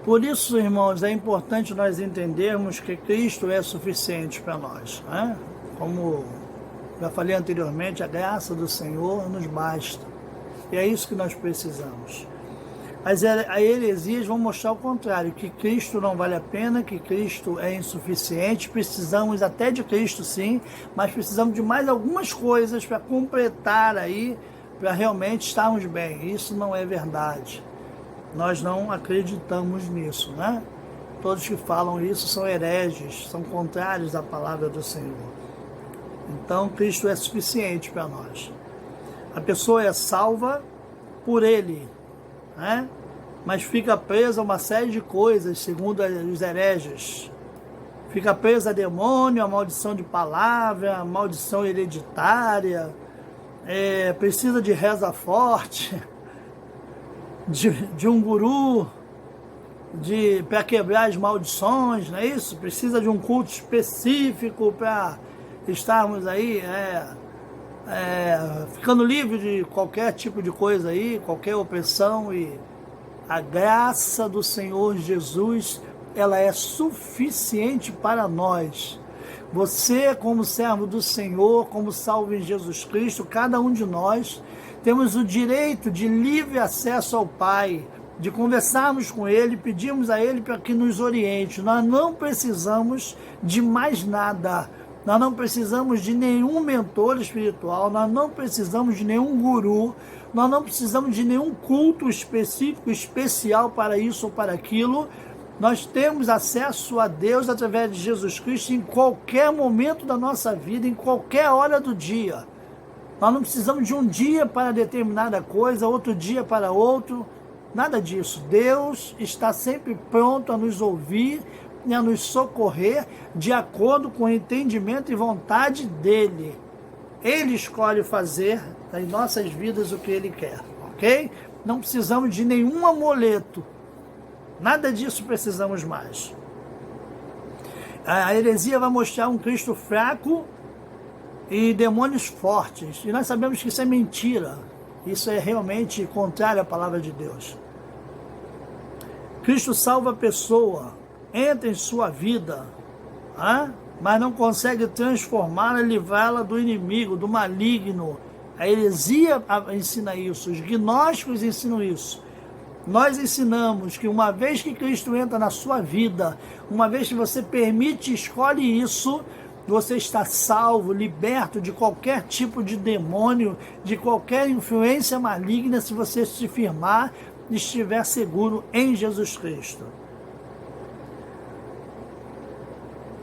Por isso, irmãos, é importante nós entendermos que Cristo é suficiente para nós, né? Como já falei anteriormente, a graça do Senhor nos basta, e é isso que nós precisamos. As heresias vão mostrar o contrário, que Cristo não vale a pena, que Cristo é insuficiente, precisamos até de Cristo sim, mas precisamos de mais algumas coisas para completar aí, para realmente estarmos bem. Isso não é verdade. Nós não acreditamos nisso, né? Todos que falam isso são hereges, são contrários à palavra do Senhor. Então Cristo é suficiente para nós. A pessoa é salva por Ele, né? Mas fica presa a uma série de coisas, segundo os hereges. Fica presa a demônio, a maldição de palavra, a maldição hereditária, precisa de reza forte, de um guru, para quebrar as maldições, não é isso? Precisa de um culto específico para estarmos aí ficando livre de qualquer tipo de coisa aí, qualquer opressão. E a graça do Senhor Jesus, ela é suficiente para nós. Você, como servo do Senhor, como salvo em Jesus Cristo, cada um de nós temos o direito de livre acesso ao Pai, de conversarmos com Ele, pedirmos a Ele para que nos oriente. Nós não precisamos de mais nada. Nós não precisamos de nenhum mentor espiritual, nós não precisamos de nenhum guru, nós não precisamos de nenhum culto específico, especial para isso ou para aquilo. Nós temos acesso a Deus através de Jesus Cristo em qualquer momento da nossa vida, em qualquer hora do dia. Nós não precisamos de um dia para determinada coisa, outro dia para outro, nada disso. Deus está sempre pronto a nos ouvir e a nos socorrer de acordo com o entendimento e vontade dEle. Ele escolhe fazer nas nossas vidas o que Ele quer, ok? Não precisamos de nenhum amuleto. Nada disso precisamos mais. A heresia vai mostrar um Cristo fraco e demônios fortes. E nós sabemos que isso é mentira. Isso é realmente contrário à palavra de Deus. Cristo salva a pessoa, entra em sua vida, mas não consegue transformá-la e livrá-la do inimigo, do maligno. A heresia ensina isso, os gnósticos ensinam isso. Nós ensinamos que uma vez que Cristo entra na sua vida, uma vez que você permite e escolhe isso, você está salvo, liberto de qualquer tipo de demônio, de qualquer influência maligna, se você se firmar e estiver seguro em Jesus Cristo.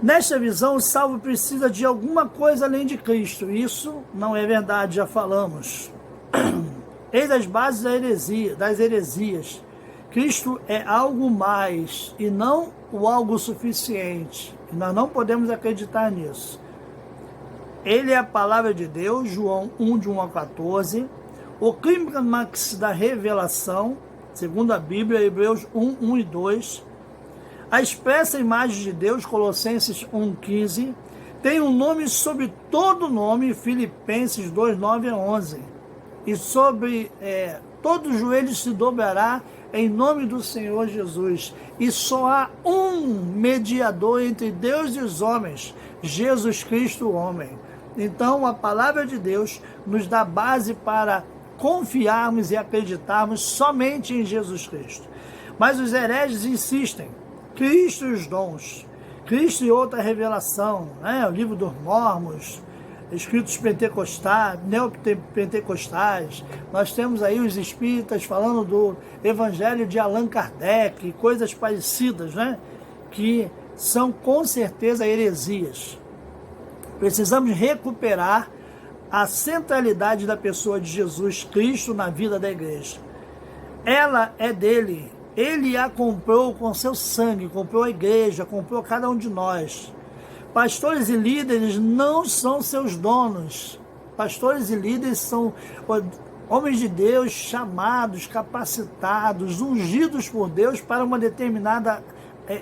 Nesta visão, o salvo precisa de alguma coisa além de Cristo. Isso não é verdade, já falamos. Eis as bases das heresias. Cristo é algo mais e não o algo suficiente. E nós não podemos acreditar nisso. Ele é a palavra de Deus, João 1, de 1 a 14. O clímax da revelação, segundo a Bíblia, Hebreus 1, 1 e 2. A expressa imagem de Deus, Colossenses 1,15, tem um nome sobre todo nome, Filipenses 2, 9 a 11. E sobre todo joelho se dobrará em nome do Senhor Jesus. E só há um mediador entre Deus e os homens, Jesus Cristo, o homem. Então, a palavra de Deus nos dá base para confiarmos e acreditarmos somente em Jesus Cristo. Mas os hereges insistem. Cristo e os dons, Cristo e outra revelação, o livro dos Mormons, escritos pentecostais, neopentecostais. Nós temos aí os espíritas falando do evangelho de Allan Kardec, coisas parecidas, que são com certeza heresias. Precisamos recuperar a centralidade da pessoa de Jesus Cristo na vida da igreja. Ela é dele. Ele a comprou com seu sangue, comprou a igreja, comprou cada um de nós. Pastores e líderes não são seus donos. Pastores e líderes são homens de Deus chamados, capacitados, ungidos por Deus para uma determinada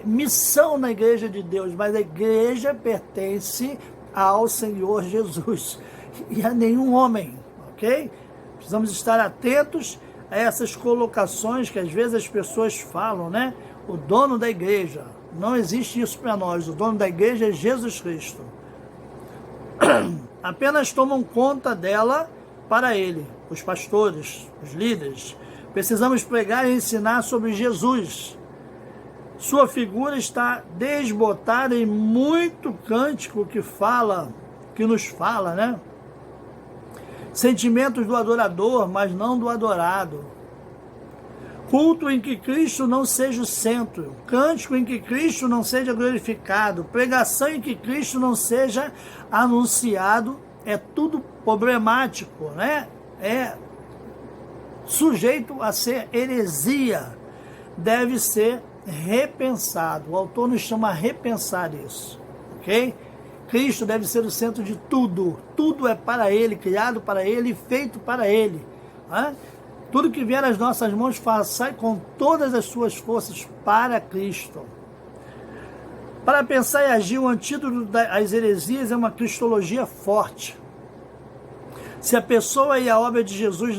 missão na igreja de Deus. Mas a igreja pertence ao Senhor Jesus e a nenhum homem, ok? Precisamos estar atentos a essas colocações que às vezes as pessoas falam, O dono da igreja. Não existe isso para nós. O dono da igreja é Jesus Cristo. Apenas tomam conta dela para ele, os pastores, os líderes. Precisamos pregar e ensinar sobre Jesus. Sua figura está desbotada em muito cântico que nos fala, Sentimentos do adorador, mas não do adorado. Culto em que Cristo não seja o centro. Cântico em que Cristo não seja glorificado. Pregação em que Cristo não seja anunciado. É tudo problemático, É sujeito a ser heresia. Deve ser repensado. O autor nos chama a repensar isso, ok? Cristo deve ser o centro de tudo. Tudo é para Ele, criado para Ele e feito para Ele. Tudo que vier às nossas mãos, façai com todas as suas forças para Cristo. Para pensar e agir, o antídoto das heresias é uma cristologia forte. Se a pessoa e a obra de Jesus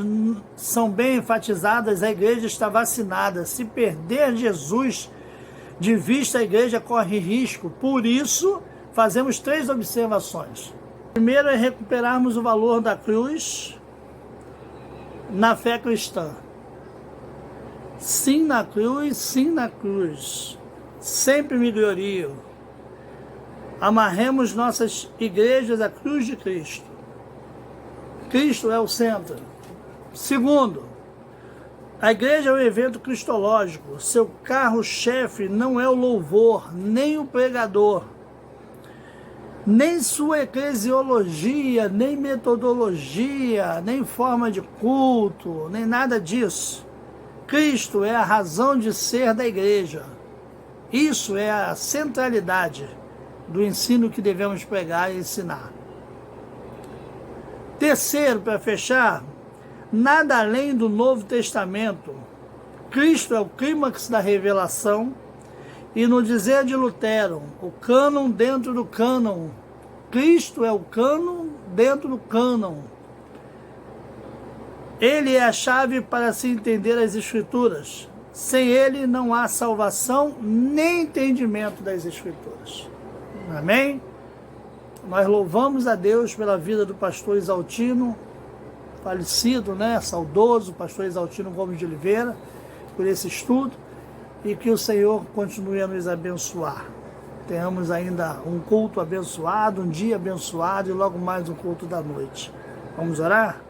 são bem enfatizadas, a igreja está vacinada. Se perder Jesus de vista, a igreja corre risco. Por isso, fazemos 3 observações. Primeiro é recuperarmos o valor da cruz na fé cristã. Sim na cruz, sim na cruz. Sempre melhorio. Amarremos nossas igrejas à cruz de Cristo. Cristo é o centro. Segundo, a igreja é um evento cristológico. Seu carro-chefe não é o louvor, nem o pregador, nem sua eclesiologia, nem metodologia, nem forma de culto, nem nada disso. Cristo é a razão de ser da igreja. Isso é a centralidade do ensino que devemos pregar e ensinar. Terceiro, para fechar, nada além do Novo Testamento. Cristo é o clímax da revelação e, no dizer de Lutero, o cânon dentro do cânon. Cristo é o cânon dentro do cânon. Ele é a chave para se entender as Escrituras. Sem ele não há salvação nem entendimento das Escrituras. Amém? Nós louvamos a Deus pela vida do pastor Exaltino, falecido, saudoso, pastor Exaltino Gomes de Oliveira, por esse estudo, e que o Senhor continue a nos abençoar. Tenhamos ainda um culto abençoado, um dia abençoado e logo mais um culto da noite. Vamos orar?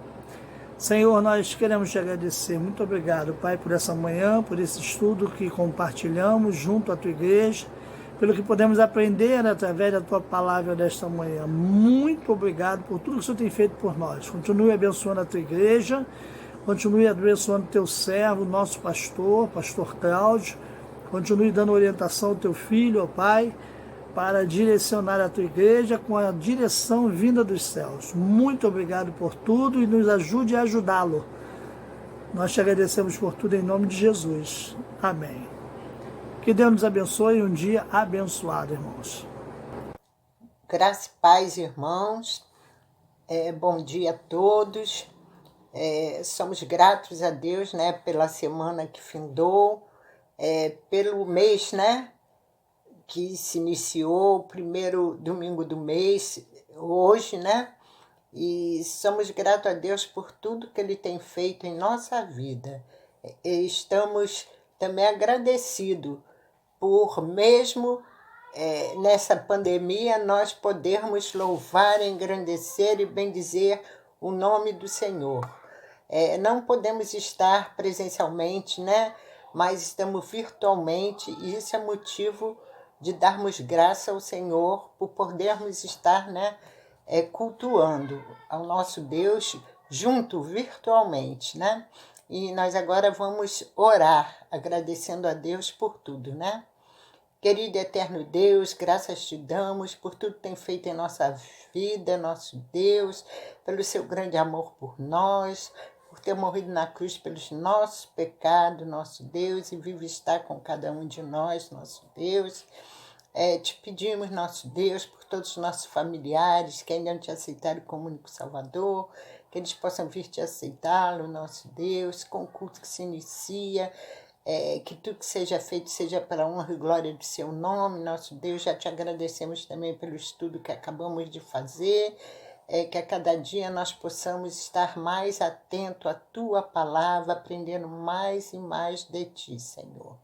Senhor, nós queremos te agradecer. Muito obrigado, Pai, por essa manhã, por esse estudo que compartilhamos junto à tua igreja, pelo que podemos aprender através da tua palavra desta manhã. Muito obrigado por tudo que o Senhor tem feito por nós. Continue abençoando a tua igreja, continue abençoando o teu servo, nosso pastor Cláudio. Continue dando orientação ao teu filho, ó Pai, para direcionar a tua igreja com a direção vinda dos céus. Muito obrigado por tudo e nos ajude a ajudá-lo. Nós te agradecemos por tudo em nome de Jesus. Amém. Que Deus nos abençoe e um dia abençoado, irmãos. Graça e paz, irmãos. Bom dia a todos. Somos gratos a Deus, pela semana que findou, pelo mês, que se iniciou, o primeiro domingo do mês, hoje, E somos gratos a Deus por tudo que Ele tem feito em nossa vida. Estamos também agradecidos por mesmo nessa pandemia nós podermos louvar, engrandecer e bendizer o nome do Senhor. Não podemos estar presencialmente, mas estamos virtualmente e isso é motivo de darmos graça ao Senhor por podermos estar, cultuando ao nosso Deus junto, virtualmente, E nós agora vamos orar, agradecendo a Deus por tudo, Querido e eterno Deus, graças te damos por tudo que tem feito em nossa vida, nosso Deus, pelo seu grande amor por nós, por ter morrido na cruz pelos nossos pecados, nosso Deus, e vive estar com cada um de nós, nosso Deus. Te pedimos, nosso Deus, por todos os nossos familiares que ainda não te aceitaram como único Salvador, que eles possam vir te aceitá-lo, nosso Deus, com o culto que se inicia, que tudo que seja feito seja para a honra e glória do seu nome, nosso Deus. Já te agradecemos também pelo estudo que acabamos de fazer, que a cada dia nós possamos estar mais atento à tua palavra, aprendendo mais e mais de ti, Senhor.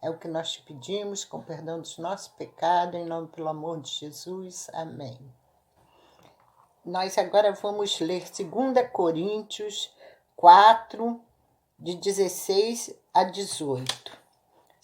É o que nós te pedimos, com perdão dos nossos pecados, em nome pelo amor de Jesus. Amém. Nós agora vamos ler 2 Coríntios 4, de 16 a 18.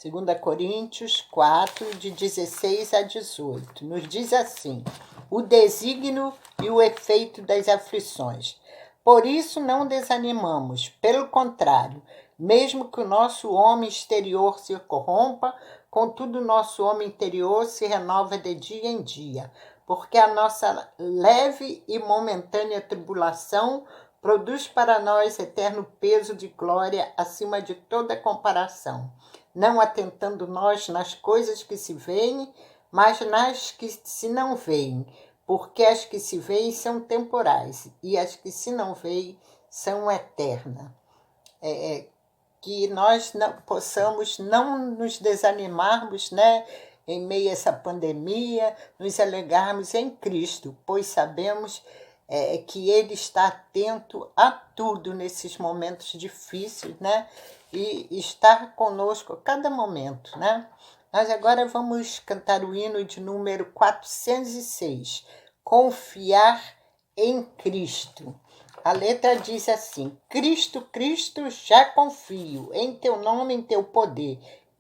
2 Coríntios 4, de 16 a 18. Nos diz assim: o desígnio e o efeito das aflições. Por isso não desanimamos, pelo contrário, mesmo que o nosso homem exterior se corrompa, contudo o nosso homem interior se renova de dia em dia, porque a nossa leve e momentânea tribulação produz para nós eterno peso de glória acima de toda comparação, não atentando nós nas coisas que se veem, mas nas que se não veem, porque as que se veem são temporais, e as que se não veem são eternas. Que nós não possamos não nos desanimarmos, né, em meio a essa pandemia, nos alegarmos em Cristo, pois sabemos que Ele está atento a tudo nesses momentos difíceis, né, e está conosco a cada momento, né. Nós agora vamos cantar o hino de número 406, Confiar em Cristo. A letra diz assim: Cristo, Cristo, já confio em teu nome, em teu poder.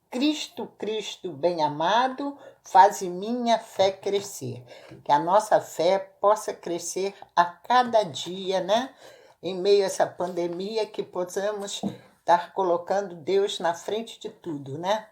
Cristo, Cristo, bem amado, faze minha fé crescer. Que a nossa fé possa crescer a cada dia, né? Em meio a essa pandemia, que possamos estar colocando Deus na frente de tudo, né?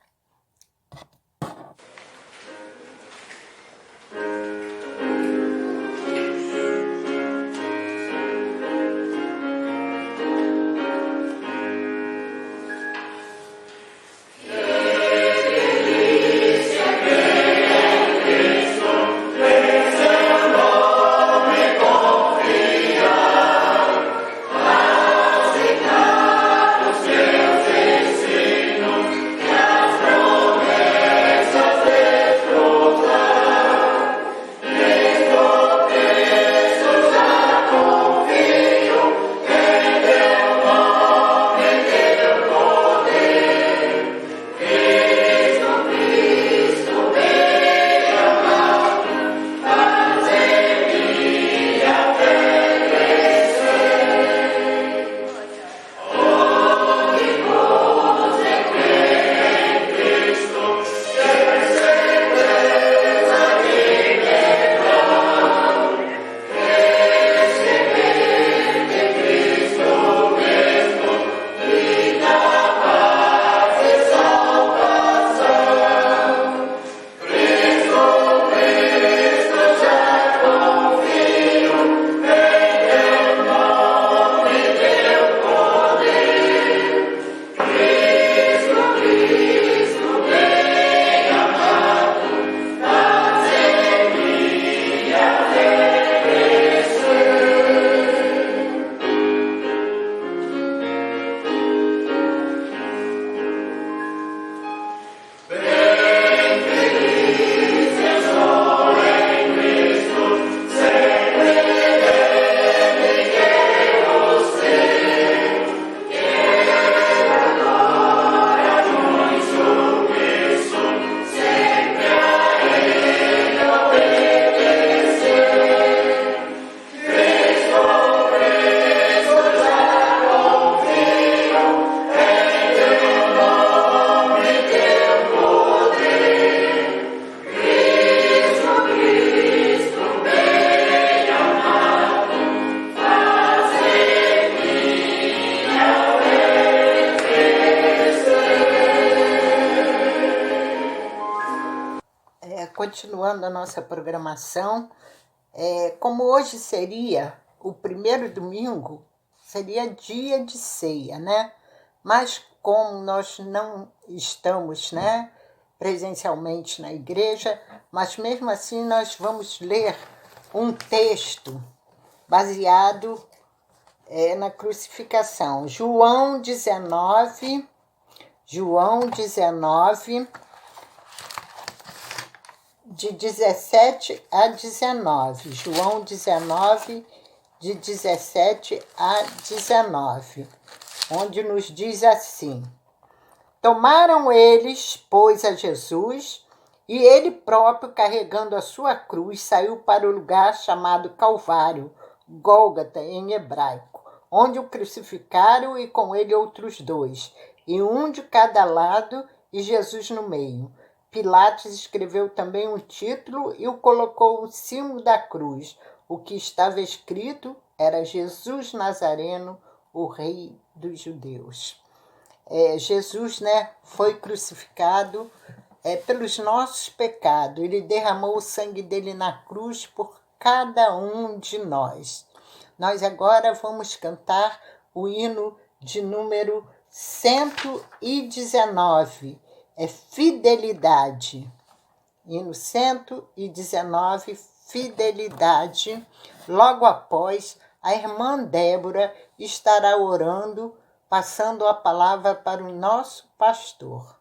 Continuando a nossa programação, como hoje seria o primeiro domingo, seria dia de ceia, né? Mas como nós não estamos, né, presencialmente na igreja, mas mesmo assim nós vamos ler um texto baseado na crucificação. João 19, de 17 a 19. João 19, de 17 a 19, onde nos diz assim: Tomaram eles, pois, a Jesus, e ele próprio, carregando a sua cruz, saiu para o lugar chamado Calvário, Gólgota em hebraico, onde o crucificaram e com ele outros dois, e um de cada lado e Jesus no meio. Pilatos escreveu também um título e o colocou em cima da cruz. O que estava escrito era Jesus Nazareno, o Rei dos Judeus. Jesus, né, foi crucificado pelos nossos pecados. Ele derramou o sangue dele na cruz por cada um de nós. Nós agora vamos cantar o hino de número 119, é Fidelidade. Hino 119, Fidelidade. Logo após, a irmã Débora estará orando, passando a palavra para o nosso pastor.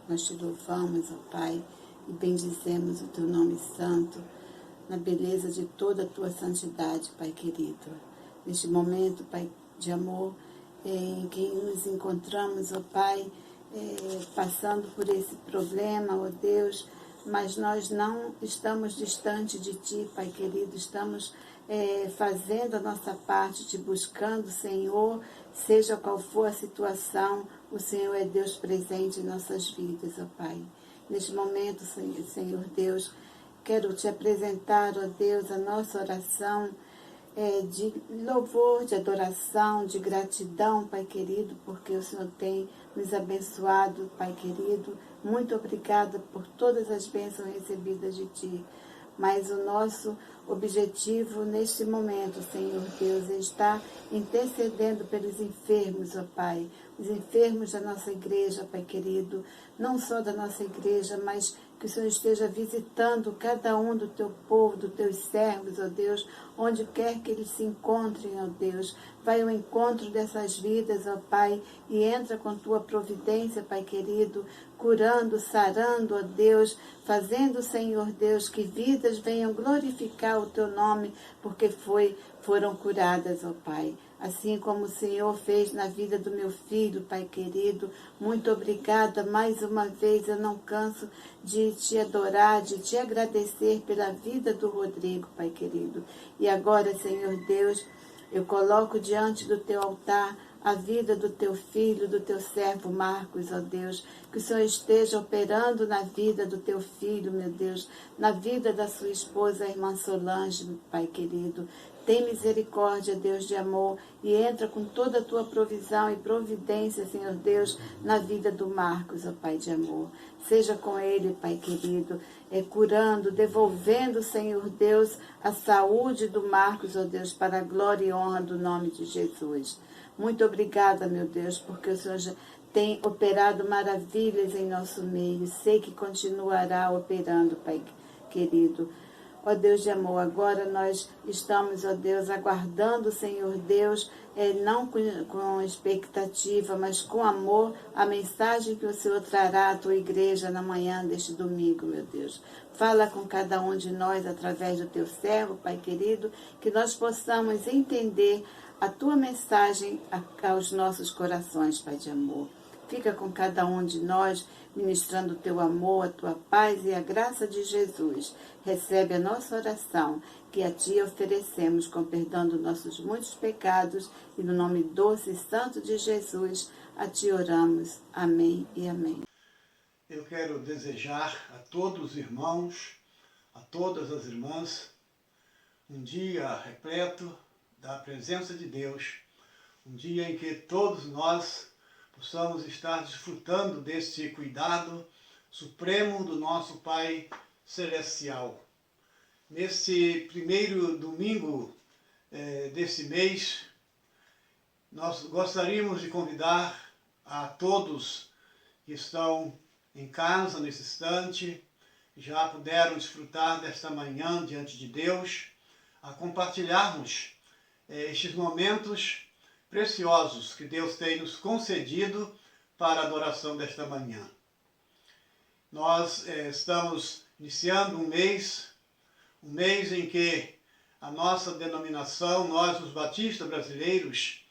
Nós te louvamos, ó Pai, e bendizemos o teu nome santo, na beleza de toda a tua santidade, Pai querido. Neste momento, Pai de amor, em que nos encontramos, ó Pai, passando por esse problema, ó Deus, mas nós não estamos distante de Ti, Pai querido, estamos fazendo a nossa parte, Te buscando, Senhor, seja qual for a situação, o Senhor é Deus presente em nossas vidas, ó Pai. Neste momento, Senhor Deus, quero Te apresentar, ó Deus, a nossa oração de louvor, de adoração, de gratidão, Pai querido, porque o Senhor tem nos abençoado, Pai querido. Muito obrigada por todas as bênçãos recebidas de Ti. Mas o nosso objetivo neste momento, Senhor Deus, é estar intercedendo pelos enfermos, ó Pai. Os enfermos da nossa igreja, Pai querido. Não só da nossa igreja, mas que o Senhor esteja visitando cada um do Teu povo, dos Teus servos, ó Deus, onde quer que eles se encontrem, ó Deus. Vai ao encontro dessas vidas, ó Pai, e entra com Tua providência, Pai querido, curando, sarando, ó Deus, fazendo, Senhor Deus, que vidas venham glorificar o Teu nome, porque foram curadas, ó Pai. assim como o Senhor fez na vida do meu filho, Pai querido. Muito obrigada mais uma vez. Eu não canso de te adorar, de te agradecer pela vida do Rodrigo, Pai querido. E agora, Senhor Deus, eu coloco diante do teu altar a vida do teu filho, do teu servo Marcos, ó Deus. Que o Senhor esteja operando na vida do teu filho, meu Deus, na vida da sua esposa, a irmã Solange, Pai querido. Tem misericórdia, Deus de amor, e entra com toda a tua provisão e providência, Senhor Deus, na vida do Marcos, ó Pai de amor. Seja com ele, Pai querido, curando, devolvendo, Senhor Deus, a saúde do Marcos, ó Deus, para a glória e honra do nome de Jesus. Muito obrigada, meu Deus, porque o Senhor já tem operado maravilhas em nosso meio. Sei que continuará operando, Pai querido. Ó Deus de amor, agora nós estamos, ó Deus, aguardando, Senhor Deus, não com expectativa, mas com amor, a mensagem que o Senhor trará à tua igreja na manhã deste domingo, meu Deus. Fala com cada um de nós através do teu servo, Pai querido, que nós possamos entender a tua mensagem aos nossos corações, Pai de amor. Fica com cada um de nós, ministrando o teu amor, a tua paz e a graça de Jesus. Recebe a nossa oração, que a ti oferecemos, com perdão dos nossos muitos pecados, e no nome doce e santo de Jesus, a ti oramos. Amém e amém. Eu quero desejar a todos os irmãos, a todas as irmãs, um dia repleto da presença de Deus, um dia em que todos nós possamos estar desfrutando deste cuidado supremo do nosso Pai Celestial. Neste primeiro domingo desse mês, nós gostaríamos de convidar a todos que estão em casa nesse instante, já puderam desfrutar desta manhã diante de Deus, a compartilharmos estes momentos preciosos que Deus tem nos concedido para a adoração desta manhã. Nós estamos iniciando um mês em que a nossa denominação, nós os batistas brasileiros,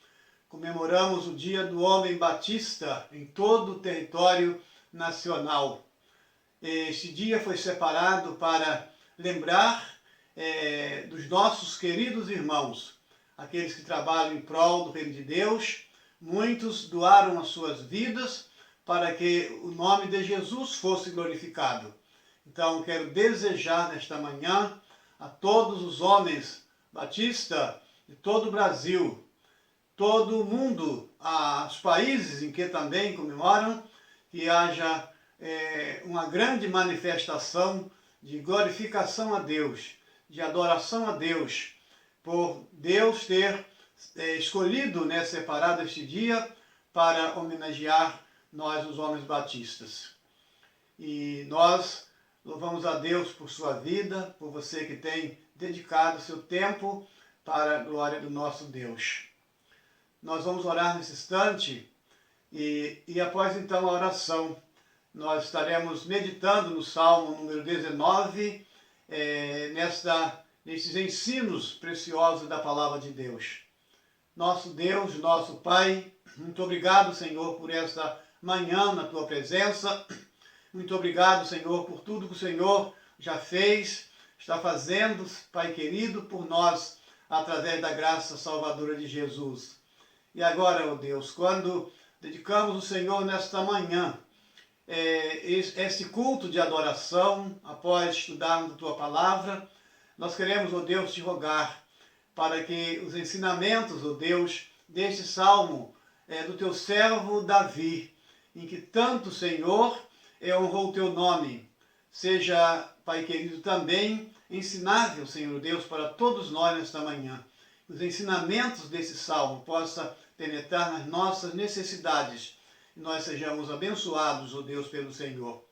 comemoramos o Dia do Homem Batista em todo o território nacional. Este dia foi separado para lembrar dos nossos queridos irmãos, aqueles que trabalham em prol do reino de Deus. Muitos doaram as suas vidas para que o nome de Jesus fosse glorificado. Então, quero desejar nesta manhã a todos os homens batistas de todo o Brasil, todo o mundo, aos países em que também comemoram, que haja uma grande manifestação de glorificação a Deus, de adoração a Deus, por Deus ter escolhido, separado este dia para homenagear nós, os homens batistas. E nós louvamos a Deus por sua vida, por você que tem dedicado seu tempo para a glória do nosso Deus. Nós vamos orar nesse instante e após então a oração, nós estaremos meditando no Salmo número 19, nesses ensinos preciosos da Palavra de Deus. Nosso Deus, nosso Pai, muito obrigado, Senhor, por esta manhã na Tua presença. Muito obrigado, Senhor, por tudo que o Senhor já fez, está fazendo, Pai querido, por nós, através da graça salvadora de Jesus. E agora, ó Deus, quando dedicamos o Senhor nesta manhã, esse culto de adoração, após estudarmos a Tua Palavra, nós queremos, ó Deus, te rogar para que os ensinamentos, ó Deus, deste salmo do Teu servo Davi, em que tanto, Senhor, honrou o Teu nome, seja, Pai querido, também ensinável, Senhor Deus, para todos nós nesta manhã. Os ensinamentos desse salmo possam penetrar nas nossas necessidades e nós sejamos abençoados, ó Deus, pelo Senhor.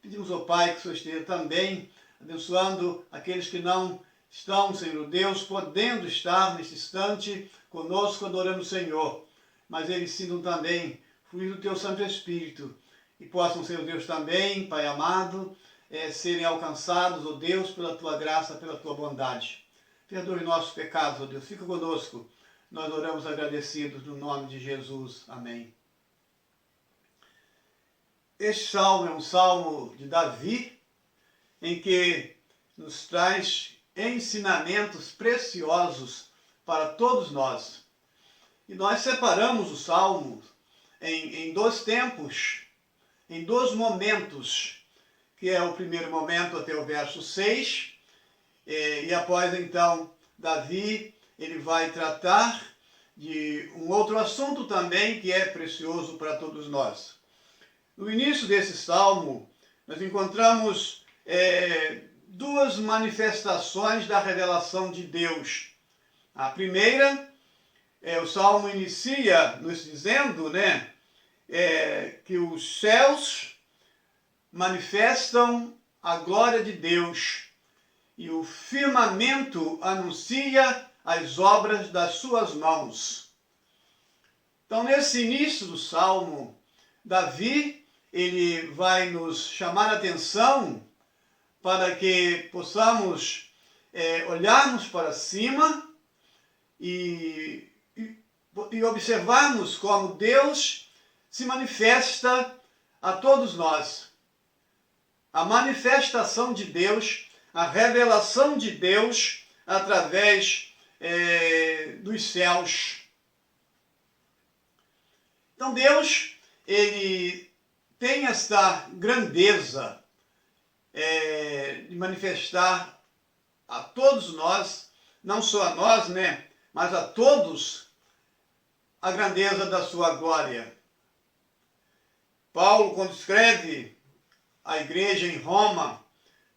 Pedimos, ó Pai, que o Senhor esteja também abençoando aqueles que não estão, Senhor Deus, podendo estar neste instante conosco adorando o Senhor, mas eles sintam também fluir do Teu Santo Espírito e possam, Senhor Deus, também, Pai amado, serem alcançados, ó Deus, pela Tua graça, pela Tua bondade. Perdoe nossos pecados, ó Deus, fica conosco Nós oramos agradecidos no nome de Jesus. Amém. Este salmo é um salmo de Davi, em que nos traz ensinamentos preciosos para todos nós. E nós separamos o salmo em dois tempos, em dois momentos, que é o primeiro momento até o verso 6, e após então Davi ele vai tratar de um outro assunto também que é precioso para todos nós. No início desse salmo, nós encontramos duas manifestações da revelação de Deus. A primeira, o salmo inicia nos dizendo, que os céus manifestam a glória de Deus e o firmamento anuncia as obras das suas mãos. Então, nesse início do salmo, Davi ele vai nos chamar a atenção para que possamos olharmos para cima e observarmos como Deus se manifesta a todos nós. A manifestação de Deus, a revelação de Deus através dos céus. Então Deus, ele tem esta grandeza de manifestar a todos nós, não só a nós, mas a todos, a grandeza da sua glória. Paulo, quando escreve à igreja em Roma,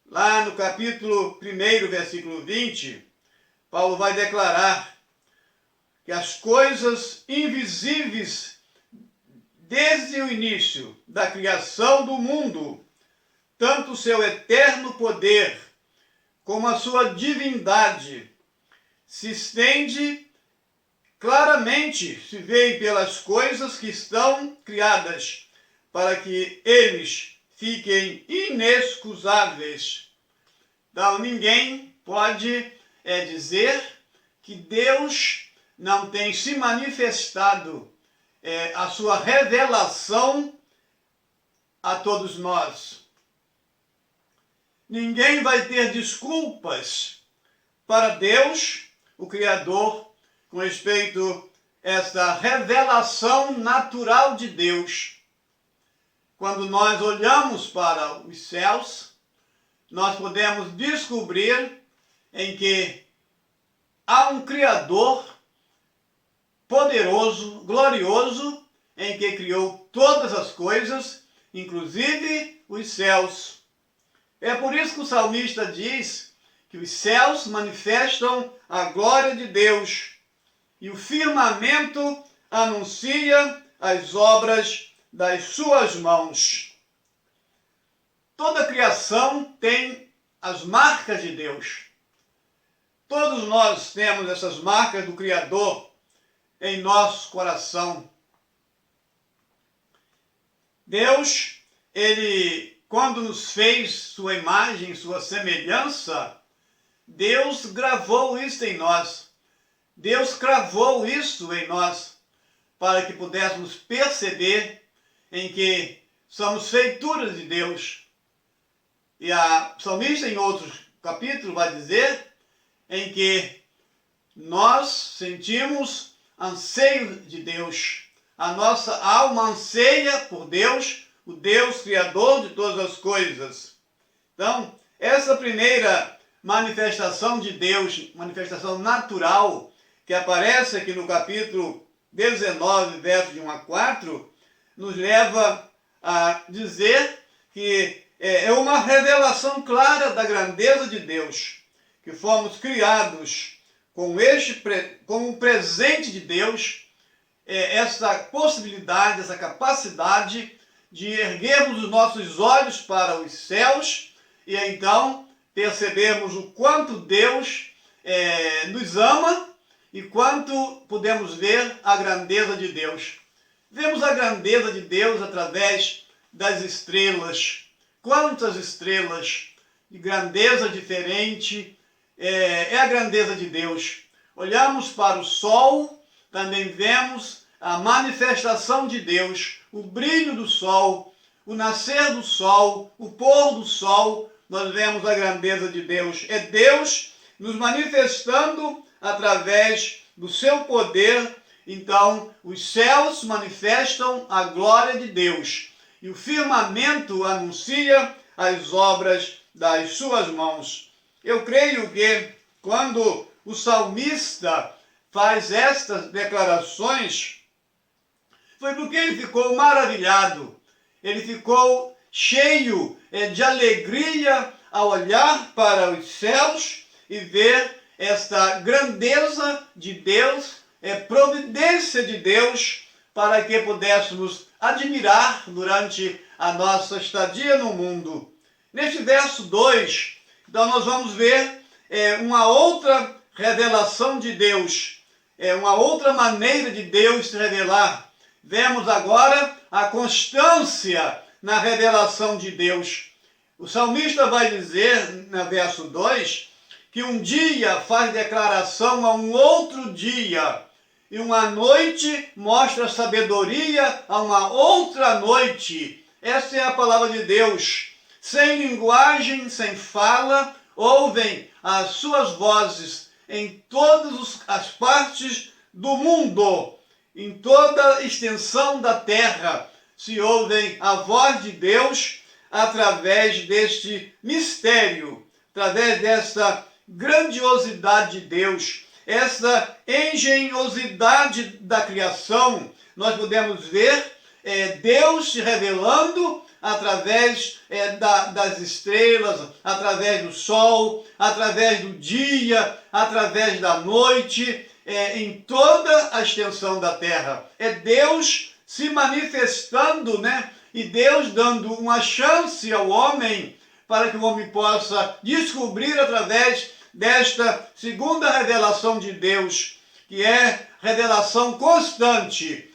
lá no capítulo 1, versículo 20, Paulo vai declarar que as coisas invisíveis desde o início da criação do mundo, tanto o seu eterno poder como a sua divindade, se estende claramente, se vê pelas coisas que estão criadas, para que eles fiquem inexcusáveis. Então, ninguém pode dizer que Deus não tem se manifestado a sua revelação a todos nós. Ninguém vai ter desculpas para Deus, o Criador, com respeito a esta revelação natural de Deus. Quando nós olhamos para os céus, nós podemos descobrir em que há um Criador poderoso, glorioso, em que criou todas as coisas, inclusive os céus. É por isso que o salmista diz que os céus manifestam a glória de Deus e o firmamento anuncia as obras das suas mãos. Toda a criação tem as marcas de Deus. Todos nós temos essas marcas do Criador em nosso coração. Deus, ele, quando nos fez sua imagem, sua semelhança, Deus gravou isso em nós. Deus cravou isso em nós, para que pudéssemos perceber em que somos feituras de Deus. E a salmista, em outros capítulos, vai dizer em que nós sentimos anseio de Deus. A nossa alma anseia por Deus, o Deus Criador de todas as coisas. Então, essa primeira manifestação de Deus, manifestação natural, que aparece aqui no capítulo 19, versos de 1 a 4, nos leva a dizer que é uma revelação clara da grandeza de Deus, que fomos criados com um presente de Deus, essa possibilidade, essa capacidade de erguermos os nossos olhos para os céus e então percebermos o quanto Deus nos ama e quanto podemos ver a grandeza de Deus. Vemos a grandeza de Deus através das estrelas. Quantas estrelas de grandeza diferente é a grandeza de Deus. Olhamos para o sol também vemos a manifestação de Deus, o brilho do sol, o nascer do sol, o pôr do sol. Nós vemos a grandeza de Deus. É Deus nos manifestando através do seu poder. Então, os céus manifestam a glória de Deus e o firmamento anuncia as obras das suas mãos. Eu creio que quando o salmista faz estas declarações, foi porque ele ficou maravilhado, ele ficou cheio de alegria ao olhar para os céus e ver esta grandeza de Deus, providência de Deus, para que pudéssemos admirar durante a nossa estadia no mundo. Neste verso 2, então nós vamos ver uma outra revelação de Deus, uma outra maneira de Deus se revelar. Vemos agora a constância na revelação de Deus. O salmista vai dizer, no verso 2, que um dia faz declaração a um outro dia, e uma noite mostra sabedoria a uma outra noite. Essa é a palavra de Deus. Sem linguagem, sem fala, ouvem as suas vozes em todas as partes do mundo, em toda a extensão da terra, se ouvem a voz de Deus através deste mistério, através dessa grandiosidade de Deus, essa engenhosidade da criação. Nós podemos ver Deus se revelando através das estrelas, através do sol, através do dia, através da noite, em toda a extensão da terra. É Deus se manifestando, né? E Deus dando uma chance ao homem para que o homem possa descobrir através desta segunda revelação de Deus, que é revelação constante,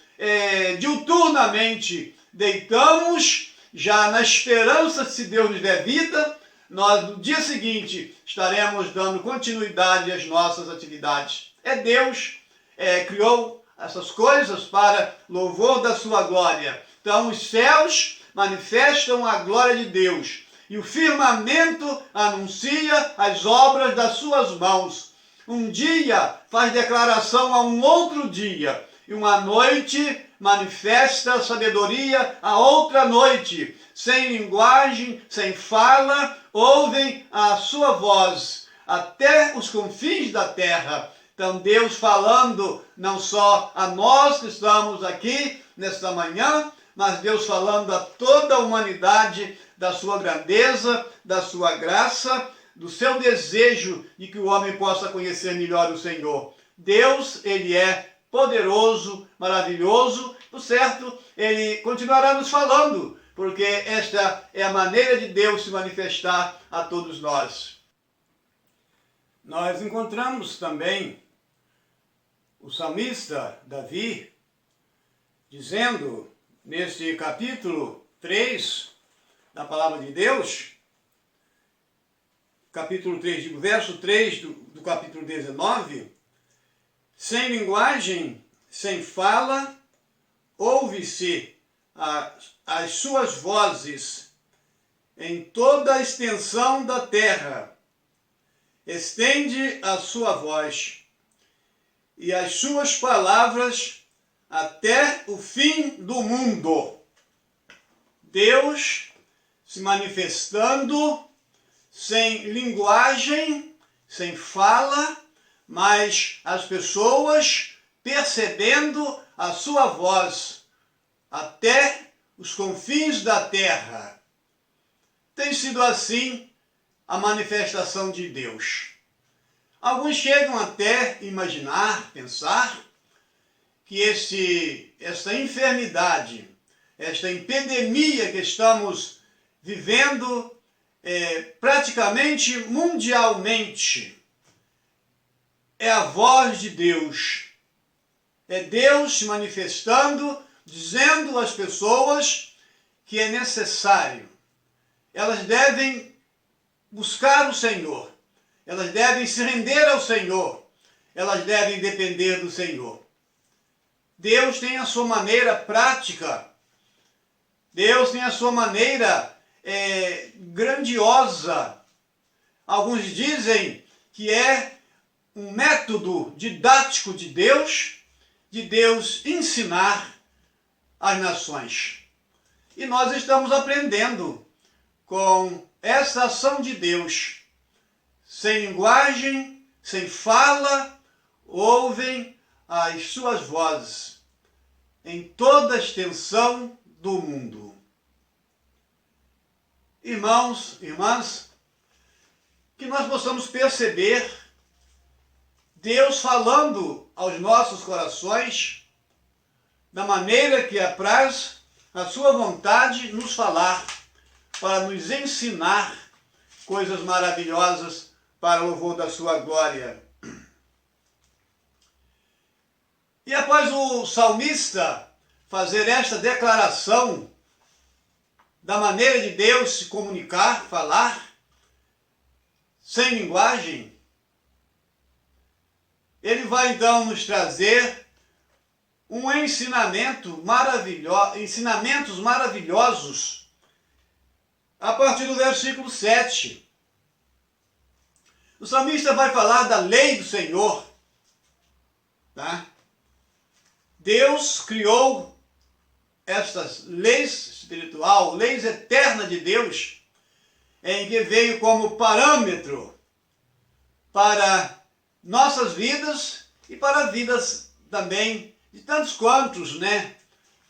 diuturnamente. Deitamos já na esperança de, se Deus nos der vida, nós no dia seguinte estaremos dando continuidade às nossas atividades. Deus criou essas coisas para louvor da sua glória. Então os céus manifestam a glória de Deus e o firmamento anuncia as obras das suas mãos. Um dia faz declaração a um outro dia, e uma noite manifesta sabedoria a outra noite. Sem linguagem, sem fala, ouvem a sua voz até os confins da terra. Então Deus falando não só a nós que estamos aqui nesta manhã, mas Deus falando a toda a humanidade da sua grandeza, da sua graça, do seu desejo de que o homem possa conhecer melhor o Senhor. Deus, ele é poderoso, maravilhoso, por certo, ele continuará nos falando, porque esta é a maneira de Deus se manifestar a todos nós. Nós encontramos também o salmista Davi dizendo, neste capítulo 3 da palavra de Deus, capítulo 3, verso 3 do capítulo 19, sem linguagem, sem fala, ouve-se as suas vozes em toda a extensão da terra. Estende a sua voz e as suas palavras até o fim do mundo. Deus se manifestando sem linguagem, sem fala, mas as pessoas percebendo a sua voz até os confins da terra. Tem sido assim a manifestação de Deus. Alguns chegam até imaginar, pensar, que esta enfermidade, esta epidemia que estamos vivendo praticamente mundialmente, é a voz de Deus. É Deus se manifestando, dizendo às pessoas que é necessário. Elas devem buscar o Senhor. Elas devem se render ao Senhor. Elas devem depender do Senhor. Deus tem a sua maneira prática. Deus tem a sua maneira grandiosa. Alguns dizem que é um método didático de Deus ensinar as nações. E nós estamos aprendendo com essa ação de Deus. Sem linguagem, sem fala, ouvem as suas vozes em toda a extensão do mundo. Irmãos, irmãs, que nós possamos perceber Deus falando aos nossos corações da maneira que apraz a sua vontade nos falar, para nos ensinar coisas maravilhosas para o louvor da sua glória. E após o salmista fazer esta declaração da maneira de Deus se comunicar, falar, sem linguagem, ele vai então nos trazer um ensinamentos maravilhosos a partir do versículo 7. O salmista vai falar da lei do Senhor, tá? Deus criou estas leis espirituais, leis eternas de Deus, em que veio como parâmetro para nossas vidas e para vidas também de tantos quantos,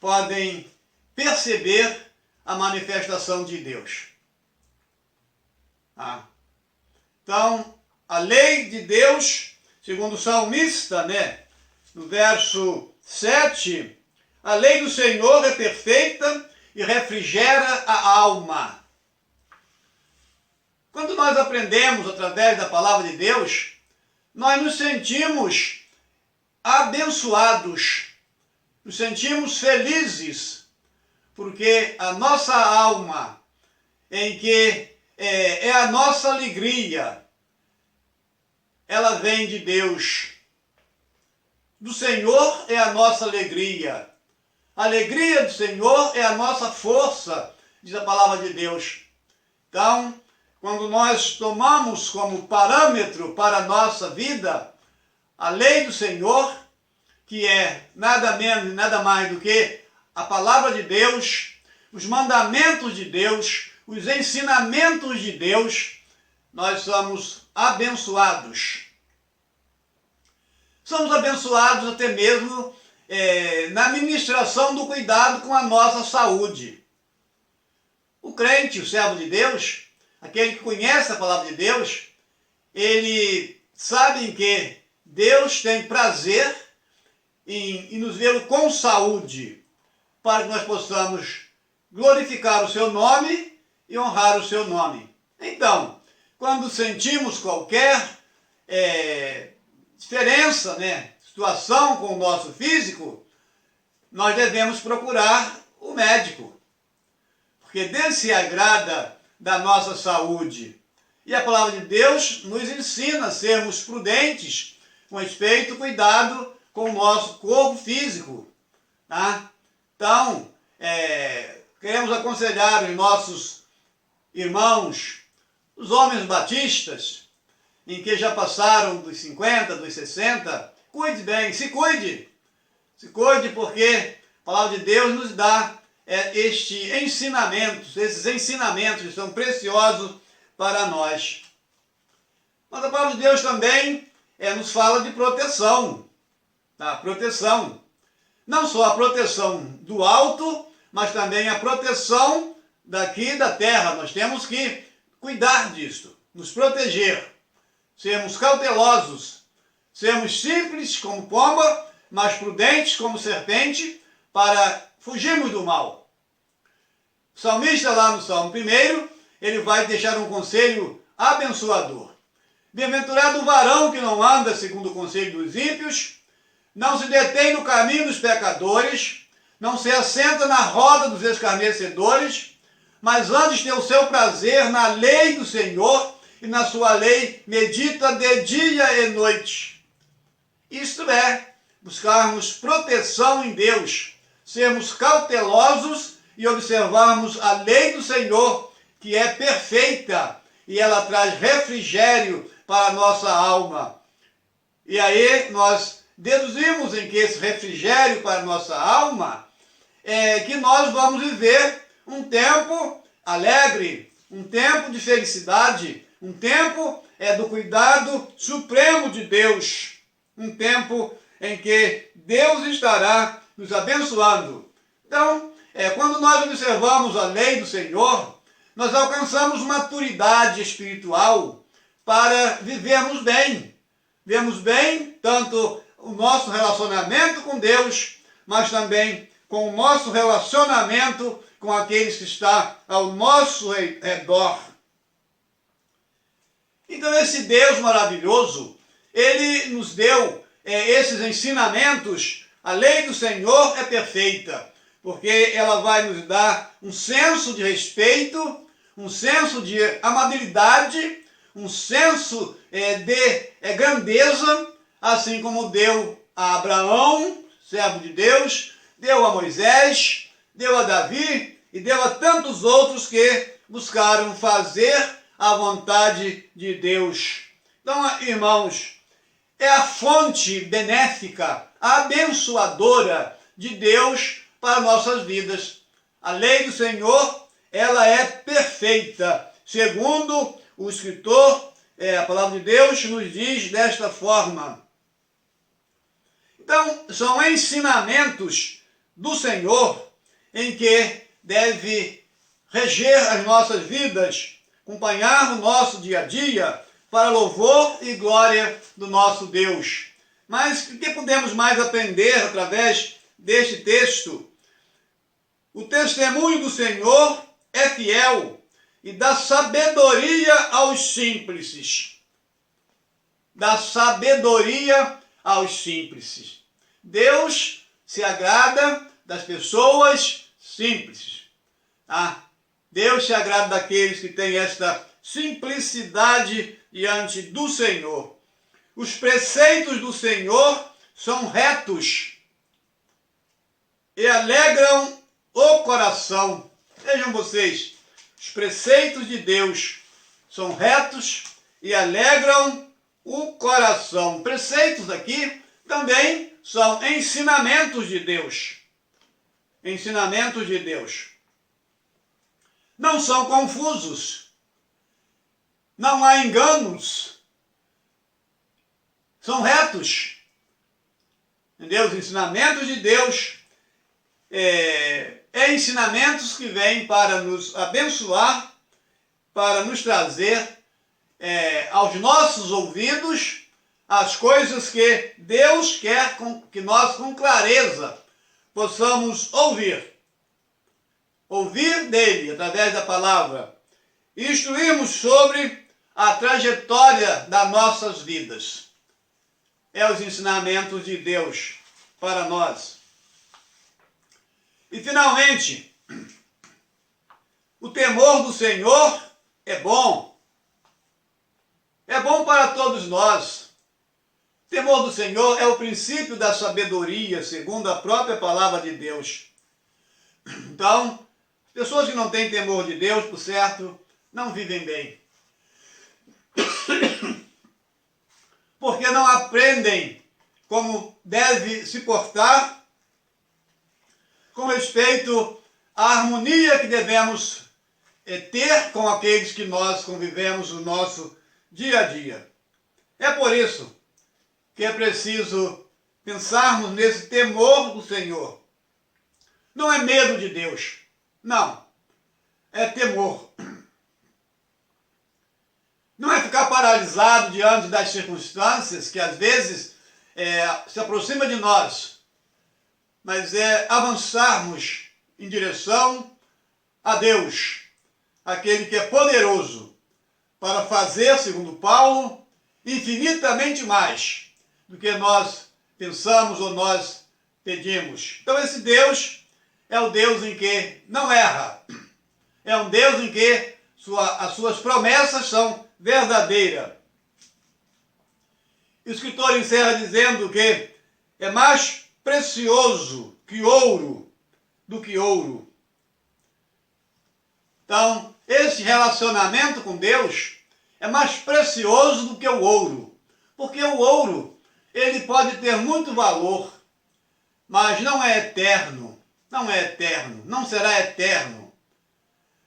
podem perceber a manifestação de Deus. Então, a lei de Deus, segundo o salmista, no verso 7, a lei do Senhor é perfeita e refrigera a alma. Quando nós aprendemos através da palavra de Deus, nós nos sentimos abençoados, nos sentimos felizes, porque a nossa alma, em que é a nossa alegria, ela vem de Deus. Do Senhor é a nossa alegria. A alegria do Senhor é a nossa força, diz a palavra de Deus. Então, quando nós tomamos como parâmetro para a nossa vida a lei do Senhor, que é nada menos e nada mais do que a palavra de Deus, os mandamentos de Deus, os ensinamentos de Deus, nós somos abençoados. Somos abençoados até mesmo na administração do cuidado com a nossa saúde. O crente, o servo de Deus, aquele que conhece a palavra de Deus, ele sabe que Deus tem prazer em nos ver com saúde, para que nós possamos glorificar o seu nome e honrar o seu nome. Então, quando sentimos qualquer diferença, situação com o nosso físico, nós devemos procurar o médico, porque Deus se agrada da nossa saúde. E a palavra de Deus nos ensina a sermos prudentes com respeito e cuidado com o nosso corpo físico. Tá? Então, queremos aconselhar os nossos irmãos, os homens batistas, em que já passaram dos 50, dos 60, cuide bem, se cuide. Se cuide, porque a palavra de Deus nos dá esses ensinamentos que são preciosos para nós. Mas a palavra de Deus também nos fala de proteção. Tá? Proteção. Não só a proteção do alto, mas também a proteção daqui da terra. Nós temos que cuidar disto, nos proteger, sermos cautelosos, sermos simples como pomba, mas prudentes como serpente, para fugirmos do mal. O salmista lá no Salmo 1, ele vai deixar um conselho abençoador. Bem-aventurado o varão que não anda segundo o conselho dos ímpios, não se detém no caminho dos pecadores, não se assenta na roda dos escarnecedores, mas antes tem o seu prazer na lei do Senhor, e na sua lei medita de dia e noite. Isto é, buscarmos proteção em Deus, sermos cautelosos e observarmos a lei do Senhor, que é perfeita, e ela traz refrigério para a nossa alma. E aí nós deduzimos em que esse refrigério para a nossa alma é que nós vamos viver um tempo alegre, um tempo de felicidade, um tempo do cuidado supremo de Deus, um tempo em que Deus estará nos abençoando. Então, quando nós observamos a lei do Senhor, nós alcançamos maturidade espiritual para vivermos bem. Vivemos bem tanto o nosso relacionamento com Deus, mas também com o nosso relacionamento com aqueles que estão ao nosso redor. Então esse Deus maravilhoso, Ele nos deu esses ensinamentos. A lei do Senhor é perfeita, porque ela vai nos dar um senso de respeito, um senso de amabilidade, um senso de grandeza, assim como deu a Abraão, servo de Deus, deu a Moisés, deu a Davi e deu a tantos outros que buscaram fazer a vontade de Deus. Então, irmãos, é a fonte benéfica, abençoadora de Deus para nossas vidas. A lei do Senhor, ela é perfeita, segundo o escritor, a palavra de Deus nos diz desta forma. Então, são ensinamentos do Senhor em que deve reger as nossas vidas, acompanhar o nosso dia a dia, para louvor e glória do nosso Deus. Mas o que podemos mais aprender através deste texto? O testemunho do Senhor é fiel e dá sabedoria aos simples. Dá sabedoria aos simples. Deus se agrada das pessoas simples. Deus se agrada daqueles que têm esta simplicidade diante do Senhor. Os preceitos do Senhor são retos e alegram o coração. Vejam vocês, os preceitos de Deus são retos e alegram o coração. Preceitos aqui também são ensinamentos de Deus. Ensinamentos de Deus. Não são confusos. Não há enganos. São retos. Entendeu? Os ensinamentos de Deus ensinamentos que vêm para nos abençoar, para nos trazer aos nossos ouvidos as coisas que Deus quer que nós com clareza possamos ouvir. Ouvir dele através da palavra. Instruirmos sobre a trajetória das nossas vidas. Os ensinamentos de Deus para nós. E finalmente, o temor do Senhor é bom. É bom para todos nós. O temor do Senhor é o princípio da sabedoria, segundo a própria palavra de Deus. Então, pessoas que não têm temor de Deus, por certo, não vivem bem. Porque não aprendem como deve se portar com respeito à harmonia que devemos ter com aqueles que nós convivemos no nosso dia a dia. É por isso que é preciso pensarmos nesse temor do Senhor. Não é medo de Deus, não. É temor. Não é ficar paralisado diante das circunstâncias que às vezes se aproximam de nós, mas é avançarmos em direção a Deus, aquele que é poderoso para fazer, segundo Paulo, infinitamente mais do que nós pensamos ou nós pedimos. Então esse Deus é o Deus em que não erra, é um Deus em que as suas promessas são verdadeiras. O escritor encerra dizendo que é mais precioso que ouro, do que ouro. Então, esse relacionamento com Deus é mais precioso do que o ouro. Porque o ouro, ele pode ter muito valor, mas não é eterno. Não é eterno, não será eterno.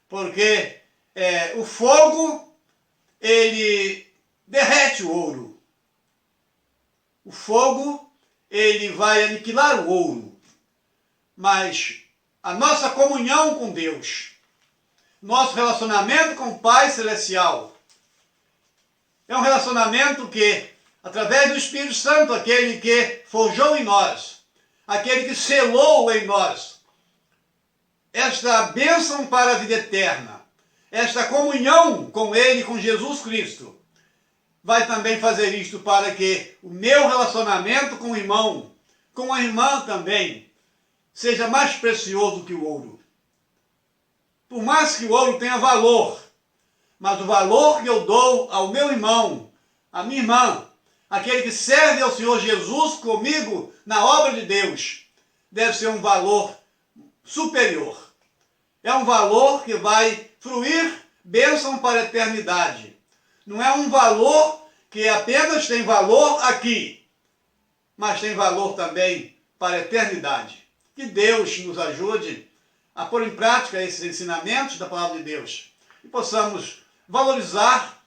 Porque o fogo, ele derrete o ouro. O fogo, ele vai aniquilar o ouro. Mas a nossa comunhão com Deus, nosso relacionamento com o Pai Celestial, é um relacionamento que, através do Espírito Santo, aquele que forjou em nós, aquele que selou em nós, esta bênção para a vida eterna, esta comunhão com Ele, com Jesus Cristo, vai também fazer isto para que o meu relacionamento com o irmão, com a irmã também, seja mais precioso que o ouro. Por mais que o ouro tenha valor, mas o valor que eu dou ao meu irmão, à minha irmã, aquele que serve ao Senhor Jesus comigo na obra de Deus, deve ser um valor superior. É um valor que vai fruir bênção para a eternidade. Não é um valor que apenas tem valor aqui, mas tem valor também para a eternidade. Que Deus nos ajude a pôr em prática esses ensinamentos da palavra de Deus e possamos valorizar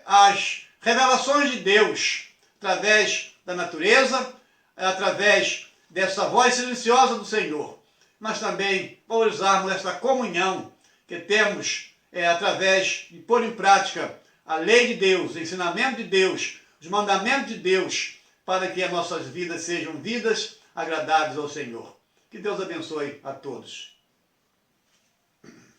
as revelações de Deus através da natureza, através dessa voz silenciosa do Senhor, mas também valorizarmos essa comunhão que temos através de pôr em prática a lei de Deus, o ensinamento de Deus, os mandamentos de Deus, para que as nossas vidas sejam vidas agradáveis ao Senhor. Que Deus abençoe a todos.